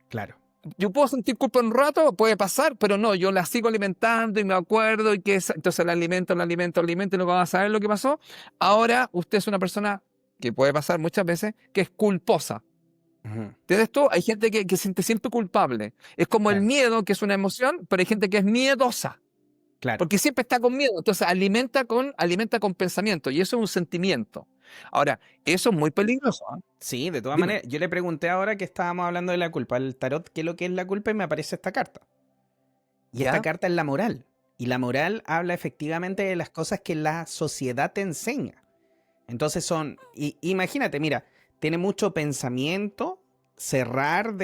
[SPEAKER 1] Claro.
[SPEAKER 2] Yo puedo sentir culpa un rato, puede pasar, pero no, yo la sigo alimentando y me acuerdo y entonces la alimento y no va a saber lo que pasó. Ahora usted es una persona que puede pasar muchas veces, que es culposa.
[SPEAKER 1] Ujú.
[SPEAKER 2] ¿Entiendes esto? Hay gente que se siente siempre culpable. Es como el
[SPEAKER 1] Claro.
[SPEAKER 2] miedo, que es una emoción, pero hay gente que es miedosa,
[SPEAKER 1] Claro.
[SPEAKER 2] porque siempre está con miedo. Entonces alimenta con pensamiento y eso es un sentimiento. Ahora, eso es muy peligroso. ¿Ah?
[SPEAKER 1] Sí, de todas
[SPEAKER 2] Dime.
[SPEAKER 1] maneras. Yo le pregunté ahora que estábamos hablando de la culpa al tarot qué es lo que es la culpa y me aparece esta carta. Y esta
[SPEAKER 2] ¿Ya?
[SPEAKER 1] carta es la moral. Y la moral habla efectivamente de las cosas que la sociedad te enseña. Entonces imagínate, mira, tiene mucho pensamiento, cerrar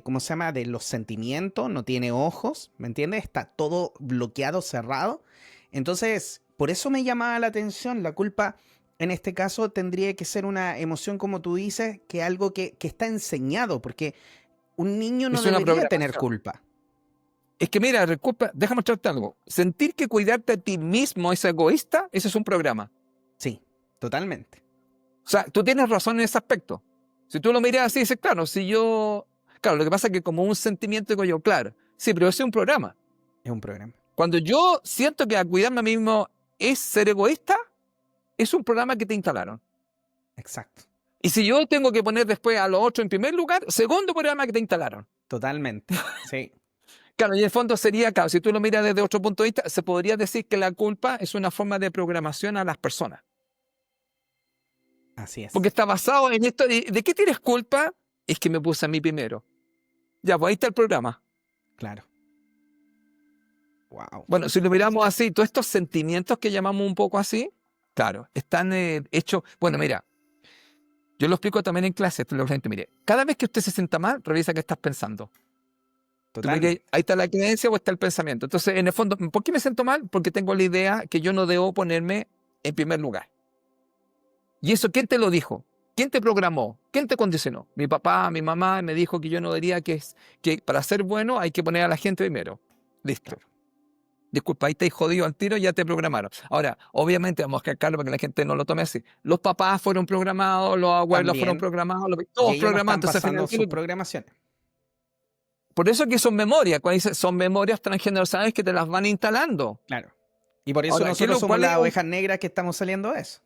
[SPEAKER 1] ¿cómo se llama? De los sentimientos, no tiene ojos, ¿me entiendes? Está todo bloqueado, cerrado. Entonces, por eso me llamaba la atención, la culpa en este caso tendría que ser una emoción, como tú dices, que algo que está enseñado, porque un niño no
[SPEAKER 2] Es una
[SPEAKER 1] debería tener
[SPEAKER 2] programación.
[SPEAKER 1] culpa.
[SPEAKER 2] Es que mira, disculpa, déjame mostrarte algo. Sentir que cuidarte a ti mismo es egoísta, ese es un programa.
[SPEAKER 1] Sí, totalmente.
[SPEAKER 2] O sea, tú tienes razón en ese aspecto. Si tú lo miras así, dices, claro, si yo... Claro, lo que pasa es que como un sentimiento digo yo, claro, sí, pero ese es un programa.
[SPEAKER 1] Es un programa.
[SPEAKER 2] Cuando yo siento que a cuidarme a mí mismo es ser egoísta, es un programa que te instalaron.
[SPEAKER 1] Exacto.
[SPEAKER 2] Y si yo tengo que poner después a los otros en primer lugar, segundo programa que te instalaron.
[SPEAKER 1] Totalmente. Sí,
[SPEAKER 2] Claro, y en el fondo sería, claro, si tú lo miras desde otro punto de vista, se podría decir que la culpa es una forma de programación a las personas.
[SPEAKER 1] así
[SPEAKER 2] Porque
[SPEAKER 1] es.
[SPEAKER 2] está basado en esto. ¿De qué tienes culpa? Es que me puse a mí primero. Ya, pues ahí está el programa.
[SPEAKER 1] Claro. Wow.
[SPEAKER 2] Bueno, si lo miramos así, todos estos sentimientos que llamamos un poco así, claro, están hechos. Bueno, mira, yo lo explico también en clases, pero la gente, mire, cada vez que usted se sienta mal, revisa qué estás pensando. Tú mire,
[SPEAKER 1] Totalmente.
[SPEAKER 2] ahí está la creencia o está el pensamiento. Entonces, en el fondo, ¿por qué me siento mal? Porque tengo la idea que yo no debo ponerme en primer lugar. ¿Y eso quién te lo dijo? ¿Quién te programó? ¿Quién te condicionó? Mi papá, mi mamá me dijo que yo no diría que para ser bueno hay que poner a la gente primero. Listo.
[SPEAKER 1] Claro.
[SPEAKER 2] Disculpa, ahí estáis jodido al tiro, ya te programaron. Ahora, obviamente vamos a explicarlo para que la gente no lo tome así. Los papás fueron programados, los abuelos fueron
[SPEAKER 1] También.
[SPEAKER 2] programados,
[SPEAKER 1] Y
[SPEAKER 2] todos
[SPEAKER 1] ellos no
[SPEAKER 2] programados.
[SPEAKER 1] están
[SPEAKER 2] Entonces, al
[SPEAKER 1] pasando
[SPEAKER 2] final,
[SPEAKER 1] sus programaciones.
[SPEAKER 2] por eso que son memorias, cuando dice son memorias transgeneracionales que te las van instalando.
[SPEAKER 1] Claro. Y por eso
[SPEAKER 2] Ahora,
[SPEAKER 1] nosotros somos
[SPEAKER 2] ¿cuál es
[SPEAKER 1] las ovejas negras que estamos saliendo de eso.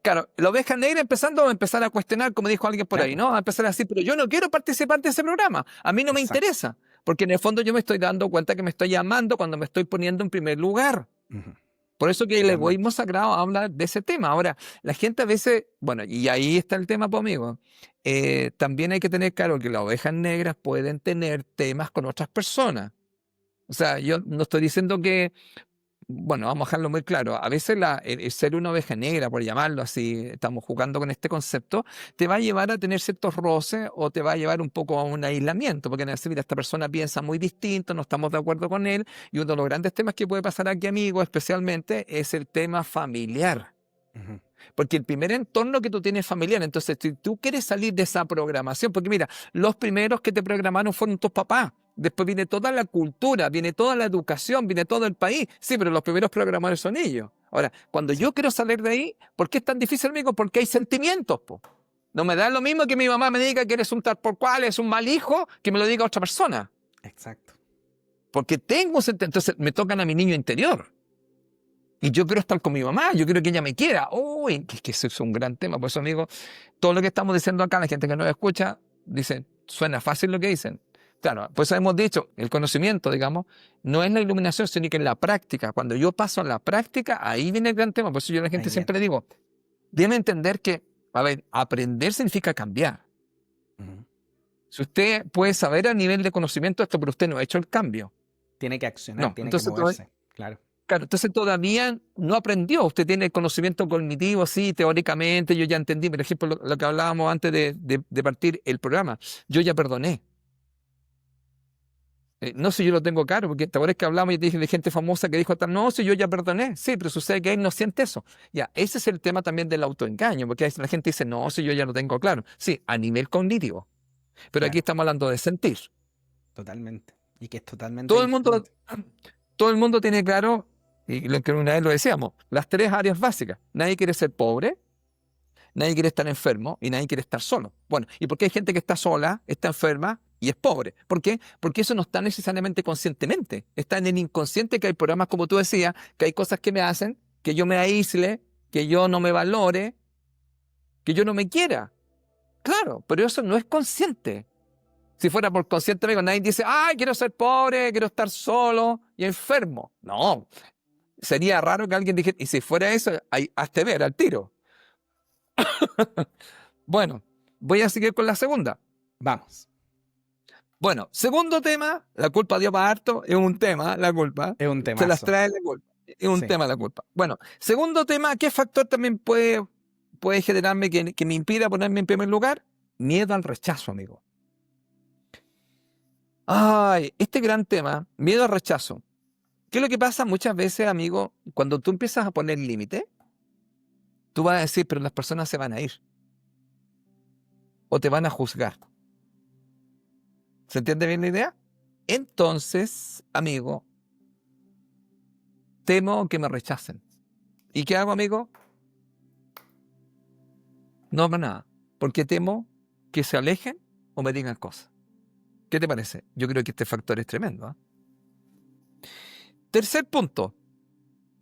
[SPEAKER 2] Claro, la oveja negra empezando a empezar a cuestionar, como dijo alguien por ahí,
[SPEAKER 1] Claro.
[SPEAKER 2] ¿no? A empezar a decir, pero yo no quiero participar de ese programa, a mí no me
[SPEAKER 1] Exacto.
[SPEAKER 2] interesa, porque en el fondo yo me estoy dando cuenta que me estoy llamando cuando me estoy poniendo en primer lugar.
[SPEAKER 1] Ujú.
[SPEAKER 2] Por eso que el
[SPEAKER 1] Totalmente.
[SPEAKER 2] egoísmo sagrado habla de ese tema. Ahora, la gente a veces, bueno, y ahí está el tema, pues, amigo. También hay que tener claro que las ovejas negras pueden tener temas con otras personas. O sea, yo no estoy diciendo que bueno, vamos a dejarlo muy claro, a veces el ser una oveja negra, por llamarlo así, estamos jugando con este concepto, te va a llevar a tener ciertos roces o te va a llevar un poco a un aislamiento, porque decir, mira, esta persona piensa muy distinto, no estamos de acuerdo con él, y uno de los grandes temas que puede pasar aquí, amigo, especialmente, es el tema familiar.
[SPEAKER 1] Ujú.
[SPEAKER 2] Porque el primer entorno que tú tienes es familiar, entonces si tú quieres salir de esa programación, porque mira, los primeros que te programaron fueron tus papás, después viene toda la cultura, viene toda la educación, viene todo el país, sí, pero los primeros programadores son ellos. Ahora, cuando
[SPEAKER 1] Sí,
[SPEAKER 2] yo quiero salir de ahí, ¿por qué es tan difícil, amigo? Porque hay sentimientos, po. No me da lo mismo que mi mamá me diga que eres un tal por cual, eres un mal hijo, que me lo diga otra persona,
[SPEAKER 1] exacto.
[SPEAKER 2] porque tengo entonces me tocan a mi niño interior. Y yo quiero estar con mi mamá, yo quiero que ella me quiera. Uy, que eso es un gran tema. Por eso, amigo, todo lo que estamos diciendo acá, la gente que nos escucha, dice, suena fácil lo que dicen. Claro, pues hemos dicho, el conocimiento, digamos, no es la iluminación, sino que es la práctica. Cuando yo paso a la práctica, ahí viene el gran tema. Por eso yo a la gente
[SPEAKER 1] Ahí
[SPEAKER 2] siempre
[SPEAKER 1] viene.
[SPEAKER 2] le digo, debe entender que, a ver, aprender significa cambiar.
[SPEAKER 1] Ujú.
[SPEAKER 2] Si usted puede saber a nivel de conocimiento esto, pero usted no ha hecho el cambio.
[SPEAKER 1] Tiene que accionar,
[SPEAKER 2] No,
[SPEAKER 1] tiene que
[SPEAKER 2] entonces
[SPEAKER 1] moverse. Claro.
[SPEAKER 2] claro, entonces todavía no aprendió. Usted tiene conocimiento cognitivo, sí, teóricamente, yo ya entendí. Por ejemplo, lo que hablábamos antes de partir el programa. Yo ya perdoné. No sé, yo lo tengo claro, porque te acuerdas que hablamos y te dije de gente famosa que dijo, no, si yo ya perdoné. Sí, pero sucede que él no siente eso. Ya, ese es el tema también del autoengaño, porque la gente dice, no, si yo ya lo tengo claro. Sí, a nivel cognitivo. Pero aquí
[SPEAKER 1] Claro.
[SPEAKER 2] estamos hablando de sentir.
[SPEAKER 1] Totalmente. Y que es totalmente
[SPEAKER 2] Todo el mundo,
[SPEAKER 1] distinto.
[SPEAKER 2] todo el mundo tiene claro, y lo que una vez lo decíamos, las tres áreas básicas. Nadie quiere ser pobre. Nadie quiere estar enfermo y nadie quiere estar solo. Bueno, ¿y por qué hay gente que está sola, está enferma y es pobre? ¿Por qué? Porque eso no está necesariamente conscientemente. Está en el inconsciente que hay programas, como tú decías, que hay cosas que me hacen, que yo me aísle, que yo no me valore, que yo no me quiera. Claro, pero eso no es consciente. Si fuera por consciente, amigo, nadie dice, ay, quiero ser pobre, quiero estar solo y enfermo. No, sería raro que alguien dijera, y si fuera eso, hazte ver al tiro. Bueno, voy a seguir con la segunda.
[SPEAKER 1] Vamos.
[SPEAKER 2] Bueno, segundo tema, la culpa dio para harto, es un tema, la culpa.
[SPEAKER 1] Es un
[SPEAKER 2] Se las
[SPEAKER 1] temazo.
[SPEAKER 2] trae la culpa. Es un
[SPEAKER 1] Sí.
[SPEAKER 2] tema la culpa. Bueno, segundo tema, ¿qué factor también puede generarme que me impida ponerme en primer lugar? Miedo al rechazo, amigo. Ay, este gran tema, miedo al rechazo. ¿Qué es lo que pasa muchas veces, amigo? Cuando tú empiezas a poner límite, tú vas a decir, pero las personas se van a ir o te van a juzgar. ¿Se entiende bien la idea? Entonces, amigo, temo que me rechacen. ¿Y qué hago, amigo? No hago nada, porque temo que se alejen o me digan cosas. ¿Qué te parece? Yo creo que este factor es tremendo, ¿eh? Tercer punto,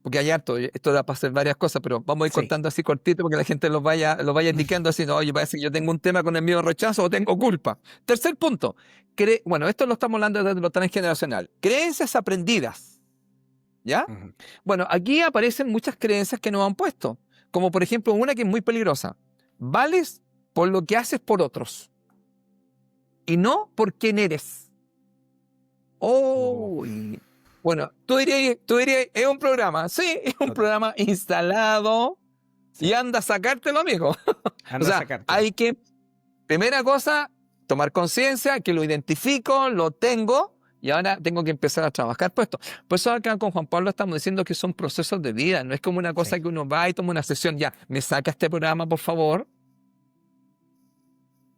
[SPEAKER 2] porque hay harto, esto da para hacer varias cosas, pero vamos a ir
[SPEAKER 1] Sí.
[SPEAKER 2] contando así cortito porque la gente lo vaya indicando así, no, oye, parece que yo tengo un tema con el miedo al rechazo o tengo culpa. Tercer punto, bueno, esto lo estamos hablando desde lo transgeneracional. Creencias aprendidas, ¿ya?
[SPEAKER 1] Ujú.
[SPEAKER 2] Bueno, aquí aparecen muchas creencias que nos han puesto, como por ejemplo una que es muy peligrosa. Vales por lo que haces por otros y no por quién eres.
[SPEAKER 1] Oh,
[SPEAKER 2] Oh, bueno, tú dirías, es un programa, sí, es un
[SPEAKER 1] total.
[SPEAKER 2] programa instalado y
[SPEAKER 1] Sí.
[SPEAKER 2] anda a sacártelo, amigo. O
[SPEAKER 1] Anda a
[SPEAKER 2] sea,
[SPEAKER 1] sacártelo.
[SPEAKER 2] hay que, primera cosa, tomar conciencia, que lo identifico, lo tengo y ahora tengo que empezar a trabajar puesto. Por eso acá con Juan Pablo estamos diciendo que son procesos de vida, no es como una cosa
[SPEAKER 1] Sí.
[SPEAKER 2] que uno va y toma una sesión, ya, me saca este programa, por favor.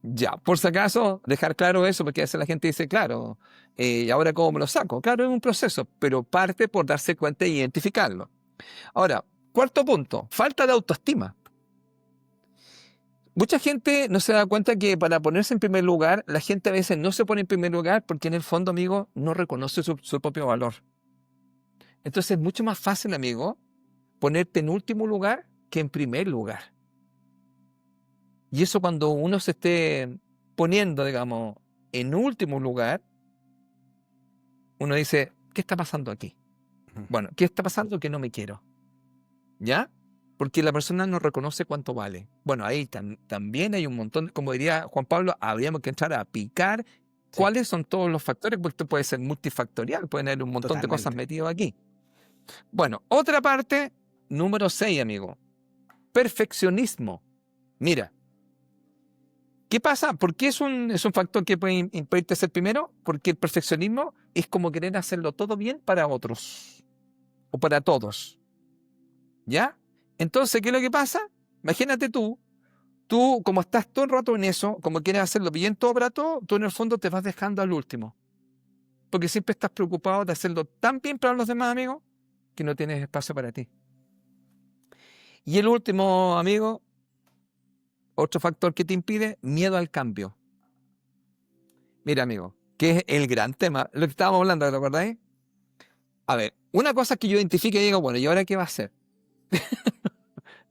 [SPEAKER 2] Ya, por si acaso, dejar claro eso, porque a veces la gente dice, claro, ¿y ahora cómo me lo saco? Claro, es un proceso, pero parte por darse cuenta e identificarlo. Ahora, cuarto punto, falta de autoestima. Mucha gente no se da cuenta que para ponerse en primer lugar, la gente a veces no se pone en primer lugar porque en el fondo, amigo, no reconoce su propio valor. Entonces es mucho más fácil, amigo, ponerte en último lugar que en primer lugar. Y eso cuando uno se esté poniendo, digamos, en último lugar, uno dice, ¿qué está pasando aquí?
[SPEAKER 1] Ujú.
[SPEAKER 2] Bueno, ¿qué está pasando? Que no me quiero. ¿Ya? Porque la persona no reconoce cuánto vale. Bueno, ahí también hay un montón, como diría Juan Pablo, habríamos que entrar a picar
[SPEAKER 1] Sí.
[SPEAKER 2] cuáles son todos los factores, porque esto puede ser multifactorial, pueden haber un montón de cosas
[SPEAKER 1] Totalmente.
[SPEAKER 2] metidas aquí. Bueno, otra parte, número 6, amigo. Perfeccionismo. Mira, ¿qué pasa? ¿Por qué es un factor que puede impedirte ser primero? Porque el perfeccionismo es como querer hacerlo todo bien para otros o para todos, ¿ya? Entonces, ¿qué es lo que pasa? Imagínate tú como estás todo el rato en eso, como quieres hacerlo bien todo para todo, tú en el fondo te vas dejando al último. Porque siempre estás preocupado de hacerlo tan bien para los demás, amigo, que no tienes espacio para ti. Y el último, amigo, otro factor que te impide, miedo al cambio. Mira, amigo, que es el gran tema, lo que estábamos hablando, ¿te acordáis? A ver, una cosa es que yo identifique y digo, bueno, ¿y ahora qué va a hacer?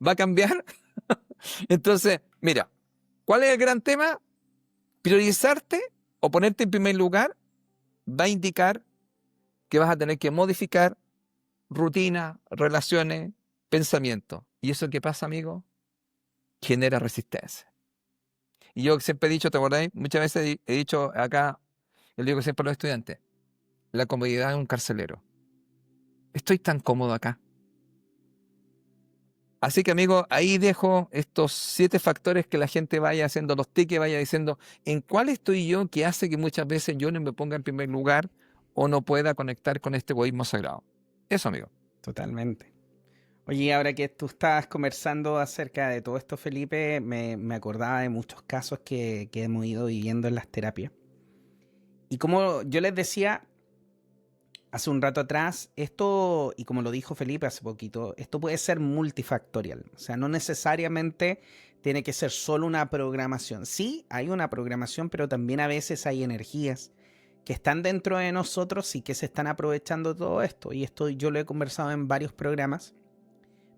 [SPEAKER 2] ¿Va a cambiar? Entonces, mira, ¿cuál es el gran tema? Priorizarte o ponerte en primer lugar va a indicar que vas a tener que modificar rutinas, relaciones, pensamientos. ¿Y eso qué pasa, amigo? Genera resistencia. Y yo siempre he dicho, ¿te acordáis? Muchas veces he dicho acá, yo le digo siempre a los estudiantes, la comodidad es un carcelero. Estoy tan cómodo acá. Así que, amigo, ahí dejo estos 7 factores que la gente vaya haciendo los tickets, vaya diciendo en cuál estoy yo que hace que muchas veces yo no me ponga en primer lugar o no pueda conectar con este egoísmo sagrado. Eso, amigo.
[SPEAKER 1] Totalmente. Oye, ahora que tú estabas conversando acerca de todo esto, Felipe, me acordaba de muchos casos que hemos ido viviendo en las terapias. Y como yo les decía hace un rato atrás, esto, y como lo dijo Felipe hace poquito, esto puede ser multifactorial. O sea, no necesariamente tiene que ser solo una programación. Sí, hay una programación, pero también a veces hay energías que están dentro de nosotros y que se están aprovechando de todo esto. Y esto yo lo he conversado en varios programas.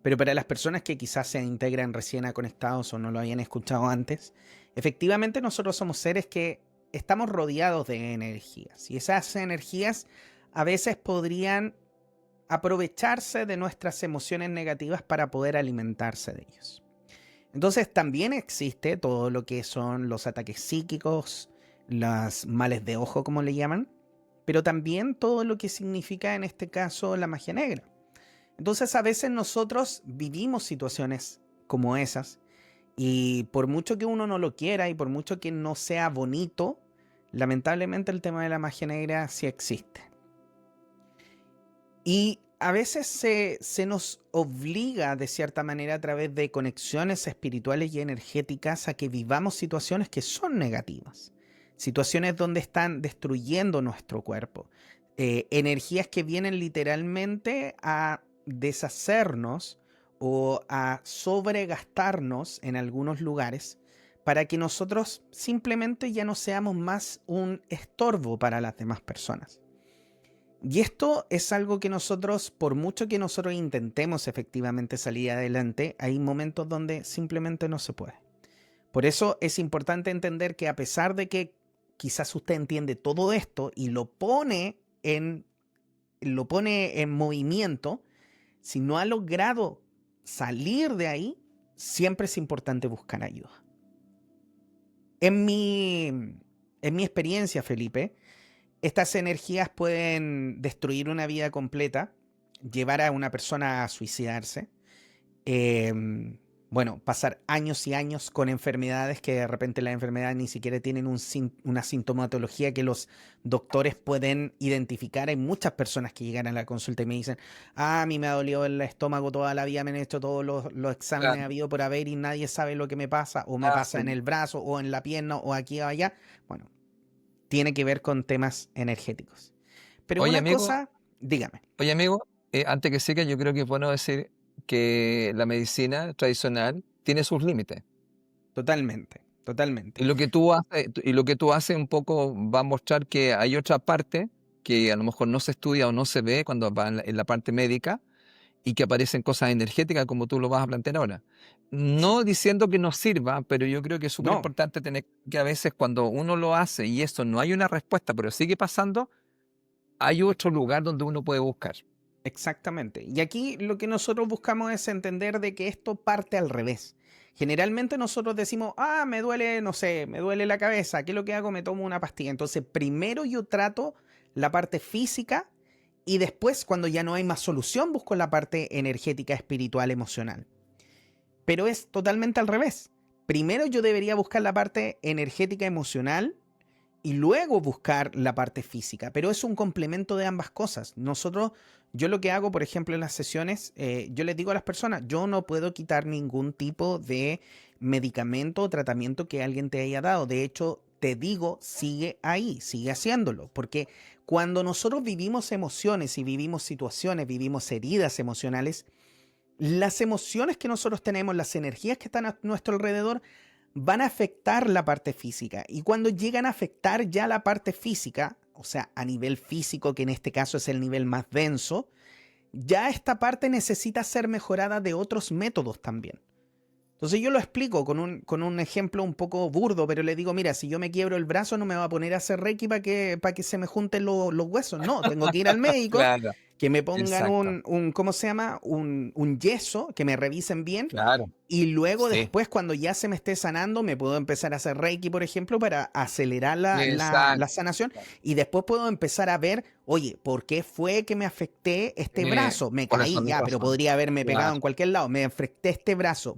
[SPEAKER 1] Pero para las personas que quizás se integran recién a Conectados o no lo habían escuchado antes, efectivamente nosotros somos seres que estamos rodeados de energías. Y esas energías a veces podrían aprovecharse de nuestras emociones negativas para poder alimentarse de ellos. Entonces también existe todo lo que son los ataques psíquicos, los males de ojo como le llaman, pero también todo lo que significa en este caso la magia negra. Entonces a veces nosotros vivimos situaciones como esas y por mucho que uno no lo quiera y por mucho que no sea bonito, lamentablemente el tema de la magia negra sí existe. Y a veces se nos obliga de cierta manera a través de conexiones espirituales y energéticas a que vivamos situaciones que son negativas. Situaciones donde están destruyendo nuestro cuerpo. Energías que vienen literalmente a deshacernos o a sobregastarnos en algunos lugares para que nosotros simplemente ya no seamos más un estorbo para las demás personas. Y esto es algo que nosotros, por mucho que nosotros intentemos efectivamente salir adelante, hay momentos donde simplemente no se puede. Por eso es importante entender que a pesar de que quizás usted entiende todo esto y lo pone en movimiento, si no ha logrado salir de ahí, siempre es importante buscar ayuda. En mi experiencia, Felipe, estas energías pueden destruir una vida completa, llevar a una persona a suicidarse, eh, bueno, pasar años y años con enfermedades que de repente las enfermedades ni siquiera tienen una sintomatología que los doctores pueden identificar. Hay muchas personas que llegan a la consulta y me dicen, a mí me ha dolido el estómago toda la vida, me han hecho todos los exámenes
[SPEAKER 2] Claro.
[SPEAKER 1] habido por haber y nadie sabe lo que me pasa, o me pasa en
[SPEAKER 2] Sí.
[SPEAKER 1] el brazo, o en la pierna, o aquí o allá. Bueno, tiene que ver con temas energéticos. Pero
[SPEAKER 2] Oye,
[SPEAKER 1] una
[SPEAKER 2] amigo,
[SPEAKER 1] cosa, dígame.
[SPEAKER 2] antes que siga, yo creo que es bueno decir que la medicina tradicional tiene sus límites.
[SPEAKER 1] Totalmente, totalmente.
[SPEAKER 2] Y lo que tú haces un poco va a mostrar que hay otra parte que a lo mejor no se estudia o no se ve cuando va en la parte médica y que aparecen cosas energéticas como tú lo vas a plantear ahora.
[SPEAKER 1] Sí.
[SPEAKER 2] No diciendo que no sirva, pero yo creo que es súper
[SPEAKER 1] No,
[SPEAKER 2] importante tener que a veces cuando uno lo hace y eso no hay una respuesta, pero sigue pasando, hay otro lugar donde uno puede buscar.
[SPEAKER 1] exactamente. Y aquí lo que nosotros buscamos es entender de que esto parte al revés. Generalmente nosotros decimos, me duele, no sé, me duele la cabeza, ¿qué es lo que hago? Me tomo una pastilla. Entonces, primero yo trato la parte física Y después, cuando ya no hay más solución, busco la parte energética, espiritual, emocional. Pero es totalmente al revés. Primero yo debería buscar la parte energética, emocional, y luego buscar la parte física. Pero es un complemento de ambas cosas. Yo lo que hago, por ejemplo, en las sesiones, yo les digo a las personas, yo no puedo quitar ningún tipo de medicamento o tratamiento que alguien te haya dado. De hecho, te digo, sigue ahí, sigue haciéndolo. Porque cuando nosotros vivimos emociones y vivimos situaciones, vivimos heridas emocionales, las emociones que nosotros tenemos, las energías que están a nuestro alrededor, van a afectar la parte física. Y cuando llegan a afectar ya la parte física, o sea, a nivel físico, que en este caso es el nivel más denso, ya esta parte necesita ser mejorada de otros métodos también. Entonces yo lo explico con un ejemplo un poco burdo, pero le digo, mira, si yo me quiebro el brazo no me va a poner a hacer Reiki para que se me junten los huesos. No, tengo que ir al médico,
[SPEAKER 2] Claro,
[SPEAKER 1] que me pongan
[SPEAKER 2] exacto.
[SPEAKER 1] ¿cómo se llama? Un yeso, que me revisen bien.
[SPEAKER 2] Claro,
[SPEAKER 1] Y luego
[SPEAKER 2] sí,
[SPEAKER 1] después, cuando ya se me esté sanando, me puedo empezar a hacer Reiki, por ejemplo, para acelerar la
[SPEAKER 2] exacto.
[SPEAKER 1] sanación. Y después puedo empezar a ver, oye, ¿por qué fue que me afecté este brazo? Me
[SPEAKER 2] Por
[SPEAKER 1] caí
[SPEAKER 2] esa
[SPEAKER 1] ya, pero
[SPEAKER 2] razón.
[SPEAKER 1] podría haberme pegado
[SPEAKER 2] Claro,
[SPEAKER 1] en cualquier lado. Me afecté este brazo.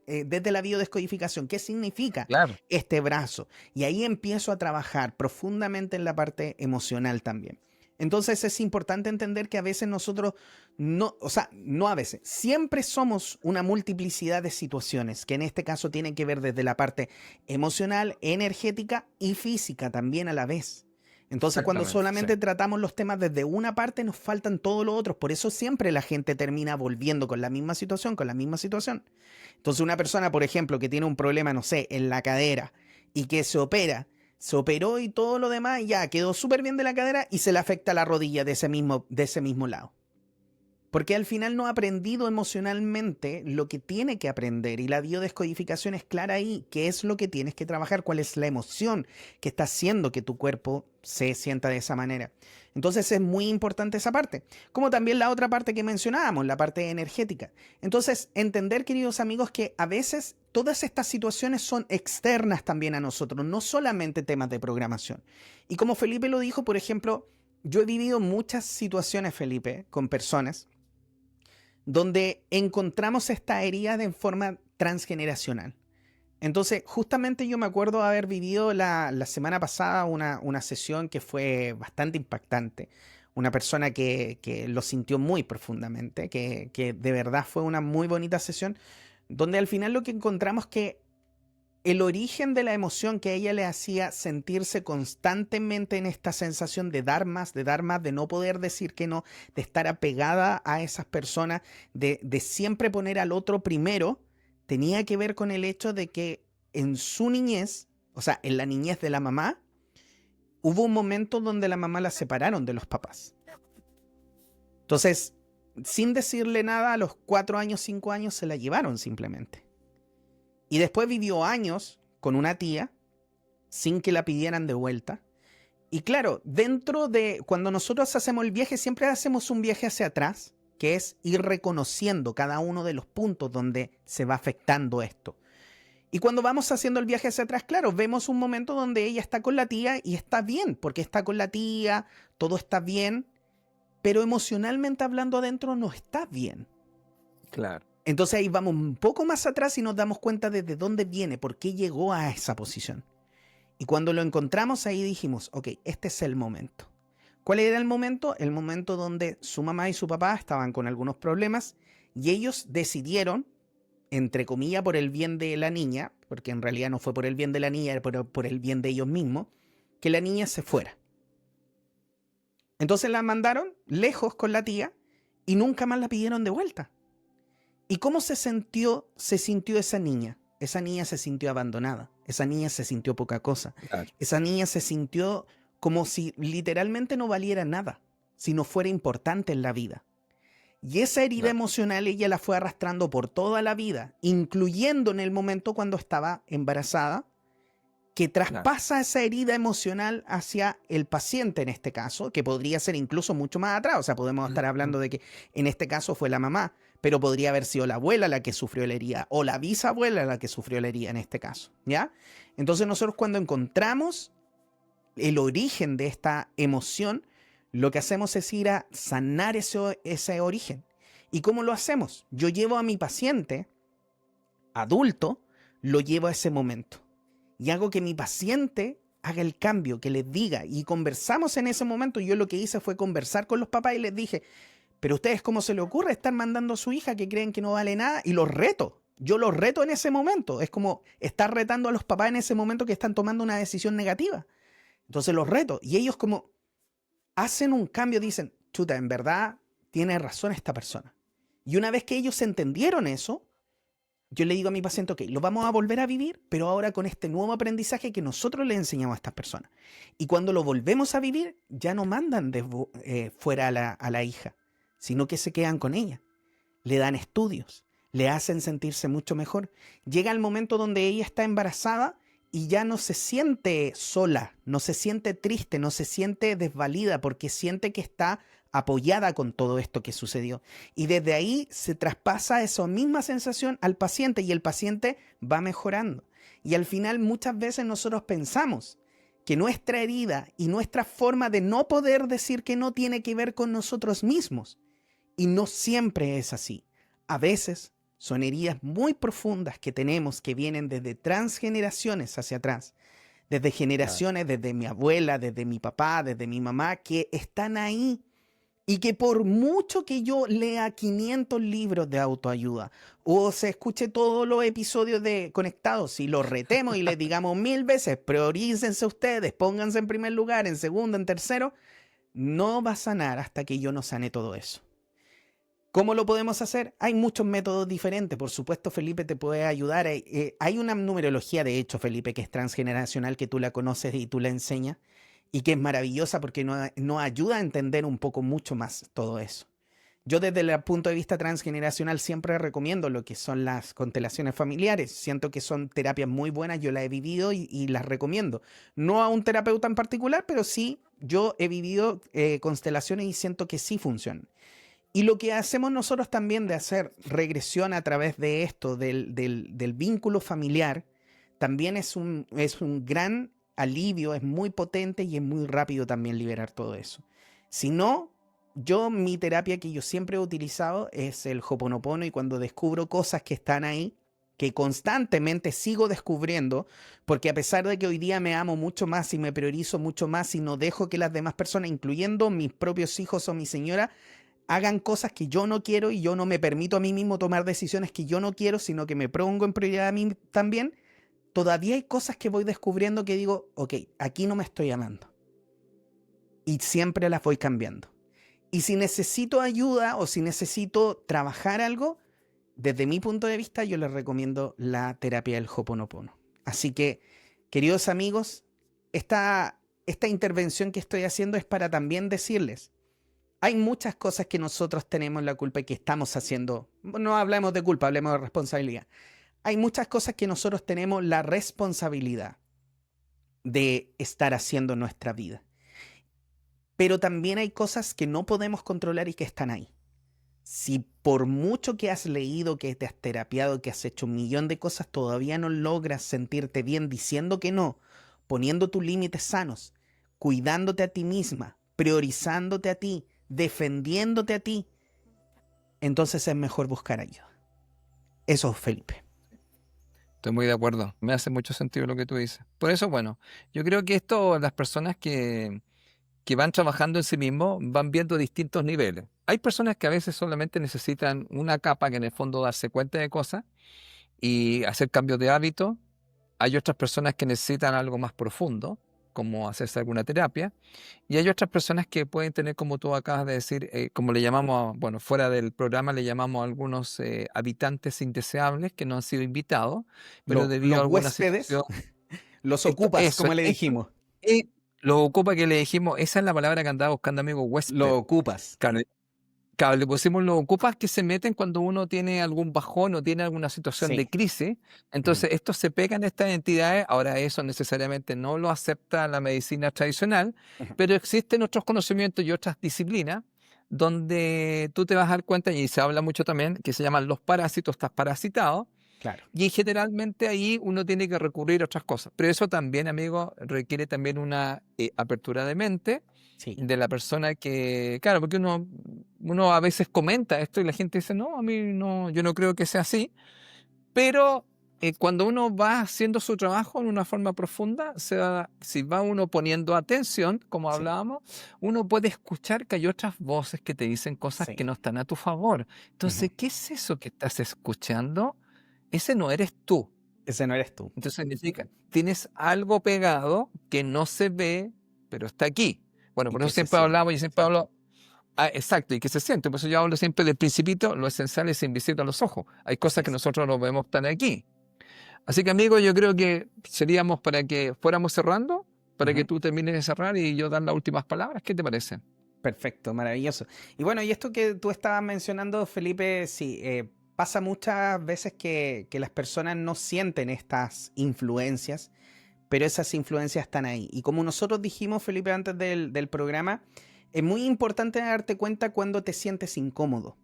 [SPEAKER 1] Desde la biodescodificación, ¿qué significa
[SPEAKER 2] claro,
[SPEAKER 1] este brazo? Y ahí empiezo a trabajar profundamente en la parte emocional también. Entonces es importante entender que a veces nosotros no, o sea, no a veces, siempre somos una multiplicidad de situaciones que en este caso tienen que ver desde la parte emocional, energética y física también a la vez. Entonces, cuando
[SPEAKER 2] exactamente, sí.
[SPEAKER 1] solamente tratamos los temas desde una parte, nos faltan todos los otros. Por eso siempre la gente termina volviendo con la misma situación, con la misma situación. Entonces, una persona, por ejemplo, que tiene un problema, no sé, en la cadera y que se operó y todo lo demás, y ya quedó súper bien de la cadera y se le afecta la rodilla de ese mismo lado. Porque al final no ha aprendido emocionalmente lo que tiene que aprender y la biodescodificación es clara ahí, qué es lo que tienes que trabajar, cuál es la emoción que está haciendo que tu cuerpo se sienta de esa manera. Entonces es muy importante esa parte, como también la otra parte que mencionábamos, la parte energética. Entonces, entender, queridos amigos, que a veces todas estas situaciones son externas también a nosotros, no solamente temas de programación. Y como Felipe lo dijo, por ejemplo, yo he vivido muchas situaciones, Felipe, con personas donde encontramos esta herida de forma transgeneracional. Entonces, justamente yo me acuerdo haber vivido la semana pasada una sesión que fue bastante impactante. Una persona que lo sintió muy profundamente, que de verdad fue una muy bonita sesión, donde al final lo que encontramos que el origen de la emoción que a ella le hacía sentirse constantemente en esta sensación de dar más, de no poder decir que no, de estar apegada a esas personas, de siempre poner al otro primero, tenía que ver con el hecho de que en su niñez, o sea, en la niñez de la mamá, hubo un momento donde la mamá la separaron de los papás. Entonces, sin decirle nada, a los 4 años, 5 años se la llevaron simplemente. Y después vivió años con una tía sin que la pidieran de vuelta. Y claro, dentro de cuando nosotros hacemos el viaje, siempre hacemos un viaje hacia atrás, que es ir reconociendo cada uno de los puntos donde se va afectando esto. Y cuando vamos haciendo el viaje hacia atrás, claro, vemos un momento donde ella está con la tía y está bien, porque está con la tía, todo está bien, pero emocionalmente hablando adentro no está bien.
[SPEAKER 2] Claro,
[SPEAKER 1] Entonces ahí vamos un poco más atrás y nos damos cuenta desde dónde viene, por qué llegó a esa posición. Y cuando lo encontramos ahí dijimos, ok, este es el momento. ¿Cuál era el momento? El momento donde su mamá y su papá estaban con algunos problemas y ellos decidieron, entre comillas, por el bien de la niña, porque en realidad no fue por el bien de la niña, era por el bien de ellos mismos, que la niña se fuera. Entonces la mandaron lejos con la tía y nunca más la pidieron de vuelta. ¿Y cómo se sintió esa niña? Esa niña se sintió abandonada, esa niña se sintió poca cosa,
[SPEAKER 2] claro,
[SPEAKER 1] esa niña se sintió como si literalmente no valiera nada, si no fuera importante en la vida. Y esa herida
[SPEAKER 2] claro,
[SPEAKER 1] emocional ella la fue arrastrando por toda la vida, incluyendo en el momento cuando estaba embarazada, que
[SPEAKER 2] claro.
[SPEAKER 1] traspasa esa herida emocional hacia el paciente en este caso, que podría ser incluso mucho más atrás, o sea, podemos estar
[SPEAKER 2] Ujú.
[SPEAKER 1] hablando de que en este caso fue la mamá, pero podría haber sido la abuela la que sufrió la herida o la bisabuela la que sufrió la herida en este caso, ¿ya? Entonces nosotros cuando encontramos el origen de esta emoción, lo que hacemos es ir a sanar ese origen. ¿Y cómo lo hacemos? Yo llevo a mi paciente adulto, lo llevo a ese momento y hago que mi paciente haga el cambio, que les diga, y conversamos en ese momento. Yo lo que hice fue conversar con los papás y les dije, pero ustedes, ¿cómo se les ocurre estar mandando a su hija que creen que no vale nada? Y los reto. Yo los reto en ese momento. Es como estar retando a los papás en ese momento que están tomando una decisión negativa. Entonces los reto. Y ellos como hacen un cambio, dicen, chuta, en verdad tiene razón esta persona. Y una vez que ellos entendieron eso, yo le digo a mi paciente, ok, lo vamos a volver a vivir, pero ahora con este nuevo aprendizaje que nosotros le enseñamos a estas personas. Y cuando lo volvemos a vivir, ya no mandan fuera a la hija, sino que se quedan con ella. Le dan estudios, le hacen sentirse mucho mejor. Llega el momento donde ella está embarazada y ya no se siente sola, no se siente triste, no se siente desvalida, porque siente que está apoyada con todo esto que sucedió. Y desde ahí se traspasa esa misma sensación al paciente y el paciente va mejorando. Y al final muchas veces nosotros pensamos que nuestra herida y nuestra forma de no poder decir que no tiene que ver con nosotros mismos. Y no siempre es así. A veces son heridas muy profundas que tenemos que vienen desde transgeneraciones hacia atrás. Desde generaciones, desde mi abuela, desde mi papá, desde mi mamá, que están ahí. Y que por mucho que yo lea 500 libros de autoayuda o se escuche todos los episodios de Conectados y los retemos y les digamos 1000 veces, priorícense ustedes, pónganse en primer lugar, en segundo, en tercero, no va a sanar hasta que yo no sane todo eso. ¿Cómo lo podemos hacer? Hay muchos métodos diferentes. Por supuesto, Felipe te puede ayudar. Hay una numerología, de hecho, Felipe, que es transgeneracional, que tú la conoces y tú la enseñas. Y que es maravillosa porque nos ayuda a entender un poco mucho más todo eso. Yo desde el punto de vista transgeneracional siempre recomiendo lo que son las constelaciones familiares. Siento que son terapias muy buenas, yo las he vivido y las recomiendo. No a un terapeuta en particular, pero sí yo he vivido constelaciones y siento que sí funcionan. Y lo que hacemos nosotros también de hacer regresión a través de esto, del vínculo familiar, también es un gran alivio, es muy potente y es muy rápido también liberar todo eso. Si no, mi terapia que yo siempre he utilizado es el Ho'oponopono, y cuando descubro cosas que están ahí, que constantemente sigo descubriendo, porque a pesar de que hoy día me amo mucho más y me priorizo mucho más y no dejo que las demás personas, incluyendo mis propios hijos o mi señora, hagan cosas que yo no quiero y yo no me permito a mí mismo tomar decisiones que yo no quiero, sino que me pongo en prioridad a mí también, todavía hay cosas que voy descubriendo que digo, ok, aquí no me estoy amando. Y siempre las voy cambiando. Y si necesito ayuda o si necesito trabajar algo, desde mi punto de vista yo les recomiendo la terapia del Ho'oponopono. Así que, queridos amigos, esta intervención que estoy haciendo es para también decirles, hay muchas cosas que nosotros tenemos la culpa y que estamos haciendo. No hablemos de culpa, hablemos de responsabilidad. Hay muchas cosas que nosotros tenemos la responsabilidad de estar haciendo en nuestra vida. Pero también hay cosas que no podemos controlar y que están ahí. Si por mucho que has leído, que te has terapiado, que has hecho un millón de cosas, todavía no logras sentirte bien diciendo que no, poniendo tus límites sanos, cuidándote a ti misma, priorizándote a ti, defendiéndote a ti, entonces es mejor buscar ayuda. Eso, Felipe.
[SPEAKER 2] Estoy muy de acuerdo. Me hace mucho sentido lo que tú dices. Por eso, bueno, yo creo que esto, las personas que van trabajando en sí mismos van viendo distintos niveles. Hay personas que a veces solamente necesitan una capa, que en el fondo darse cuenta de cosas y hacer cambios de hábito. Hay otras personas que necesitan algo más profundo, como hacerse alguna terapia. Y hay otras personas que pueden tener, como tú acabas de decir, como le llamamos, bueno, fuera del programa le llamamos a algunos habitantes indeseables que no han sido invitados, pero debido a
[SPEAKER 1] Los
[SPEAKER 2] alguna
[SPEAKER 1] huéspedes,
[SPEAKER 2] situación,
[SPEAKER 1] los ocupas, como le dijimos.
[SPEAKER 2] lo ocupa, que le dijimos, esa es la palabra que andaba buscando, amigo,
[SPEAKER 1] Lo
[SPEAKER 2] huésped.
[SPEAKER 1] ocupas.
[SPEAKER 2] Claro, le pusimos los ocupas, que se meten cuando uno tiene algún bajón o tiene alguna situación
[SPEAKER 1] Sí.
[SPEAKER 2] de crisis. Entonces, estos se pegan a estas entidades. Ahora, eso necesariamente no lo acepta la medicina tradicional, pero existen otros conocimientos y otras disciplinas donde tú te vas a dar cuenta, y se habla mucho también, que se llaman los parásitos, estás parasitado.
[SPEAKER 1] Claro.
[SPEAKER 2] Y generalmente ahí uno tiene que recurrir a otras cosas. Pero eso también, amigo, requiere también una apertura de mente
[SPEAKER 1] Sí.
[SPEAKER 2] de la persona que, claro, porque uno a veces comenta esto y la gente dice, no, a mí no, yo no creo que sea así, pero cuando uno va haciendo su trabajo en una forma profunda, si va uno poniendo atención, como
[SPEAKER 1] Sí,
[SPEAKER 2] hablábamos, uno puede escuchar que hay otras voces que te dicen cosas que
[SPEAKER 1] sí.
[SPEAKER 2] no están a tu favor.
[SPEAKER 1] Ujú.
[SPEAKER 2] Entonces, ¿qué es eso que estás escuchando? Ese no eres tú.
[SPEAKER 1] Ese no eres tú.
[SPEAKER 2] Entonces significa, tienes algo pegado que no se ve, pero está aquí. Bueno,
[SPEAKER 1] Y
[SPEAKER 2] por eso
[SPEAKER 1] que se
[SPEAKER 2] siempre
[SPEAKER 1] siente.
[SPEAKER 2] hablamos, yo siempre hablo, exacto, y que se siente. Por eso yo hablo siempre del principito, lo esencial es invisible a los ojos. Hay
[SPEAKER 1] Así
[SPEAKER 2] cosas que
[SPEAKER 1] es.
[SPEAKER 2] nosotros no vemos tan aquí. Así que, amigo, yo creo que seríamos para que fuéramos cerrando, para que
[SPEAKER 1] Ujú.
[SPEAKER 2] tú termines de cerrar y yo dar las últimas palabras. ¿Qué te parece?
[SPEAKER 1] Perfecto, maravilloso. Y bueno, y esto que tú estabas mencionando, Felipe, sí, pasa muchas veces que las personas no sienten estas influencias, pero esas influencias están ahí. Y como nosotros dijimos, Felipe, antes del programa, es muy importante darte cuenta cuando te sientes incómodo,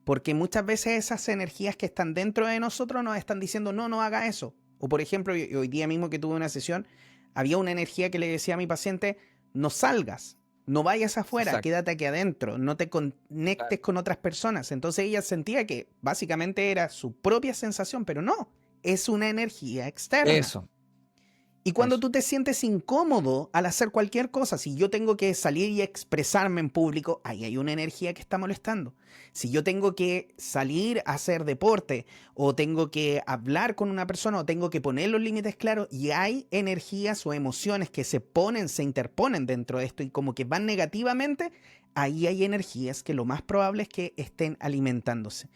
[SPEAKER 1] porque muchas veces esas energías que están dentro de nosotros nos están diciendo, no, no haga eso. O por ejemplo, hoy día mismo que tuve una sesión, había una energía que le decía a mi paciente, no salgas, no vayas afuera,
[SPEAKER 2] Exacto.
[SPEAKER 1] quédate aquí adentro, no te conectes
[SPEAKER 2] Claro.
[SPEAKER 1] con otras personas. Entonces ella sentía que básicamente era su propia sensación, pero no, es una energía externa.
[SPEAKER 2] Eso,
[SPEAKER 1] Y cuando
[SPEAKER 2] eso.
[SPEAKER 1] tú te sientes incómodo al hacer cualquier cosa, si yo tengo que salir y expresarme en público, ahí hay una energía que está molestando. Si yo tengo que salir a hacer deporte, o tengo que hablar con una persona, o tengo que poner los límites claros, y hay energías o emociones que se ponen, se interponen dentro de esto y como que van negativamente, ahí hay energías que lo más probable es que estén alimentándose.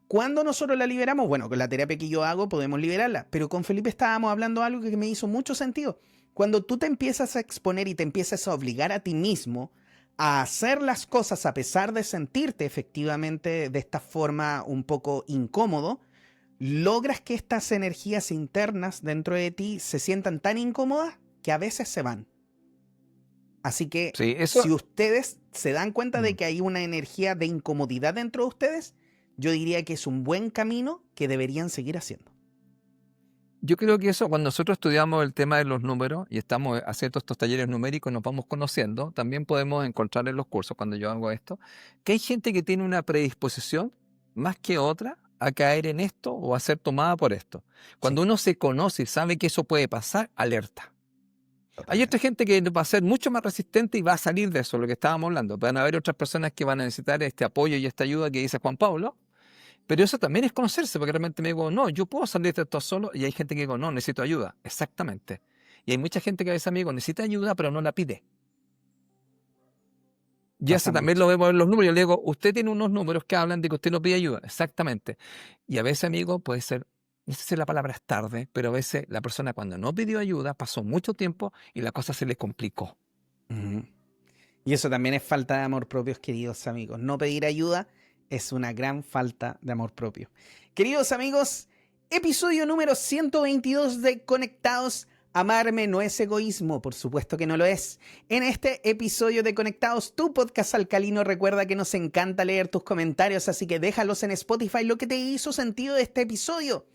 [SPEAKER 1] ¿Cuándo nosotros la liberamos? Bueno, con la terapia que yo hago podemos liberarla, pero con Felipe estábamos hablando de algo que me hizo mucho sentido. Cuando tú te empiezas a exponer y te empiezas a obligar a ti mismo a hacer las cosas a pesar de sentirte efectivamente de esta forma un poco incómodo, logras que estas energías internas dentro de ti se sientan tan incómodas que a veces se van. Así que
[SPEAKER 2] Sí,
[SPEAKER 1] si
[SPEAKER 2] eso.
[SPEAKER 1] ustedes se dan cuenta de
[SPEAKER 2] mm,
[SPEAKER 1] que hay una energía de incomodidad dentro de ustedes, yo diría que es un buen camino que deberían seguir haciendo.
[SPEAKER 2] Yo creo que eso, cuando nosotros estudiamos el tema de los números y estamos haciendo estos talleres numéricos, nos vamos conociendo, también podemos encontrar en los cursos, cuando yo hago esto, que hay gente que tiene una predisposición más que otra a caer en esto o a ser tomada por esto.
[SPEAKER 1] Sí,
[SPEAKER 2] Cuando uno se conoce y sabe que eso puede pasar, alerta. Hay otra
[SPEAKER 1] totalmente.
[SPEAKER 2] gente que va a ser mucho más resistente y va a salir de eso, lo que estábamos hablando. Van a haber otras personas que van a necesitar este apoyo y esta ayuda que dice Juan Pablo, pero eso también es conocerse, porque realmente me digo, no, yo puedo salir de esto solo, y hay gente que digo, no, necesito ayuda. Exactamente. Y hay mucha gente que a veces, amigo, necesita ayuda, pero no la pide. Y eso
[SPEAKER 1] Pasa
[SPEAKER 2] también
[SPEAKER 1] mucho.
[SPEAKER 2] lo vemos en los números. Yo le digo, usted tiene unos números que hablan de que usted no pide ayuda. Exactamente. Y a veces, amigo, puede ser, no sé si la palabra es tarde, pero a veces la persona cuando no pidió ayuda pasó mucho tiempo y la cosa se le complicó.
[SPEAKER 1] Ujú. Y eso también es falta de amor propio, queridos amigos. No pedir ayuda es una gran falta de amor propio. Queridos amigos, episodio número 122 de Conectados. Amarme no es egoísmo, por supuesto que no lo es. En este episodio de Conectados, tu podcast alcalino, recuerda que nos encanta leer tus comentarios, así que déjalos en Spotify lo que te hizo sentido de este episodio.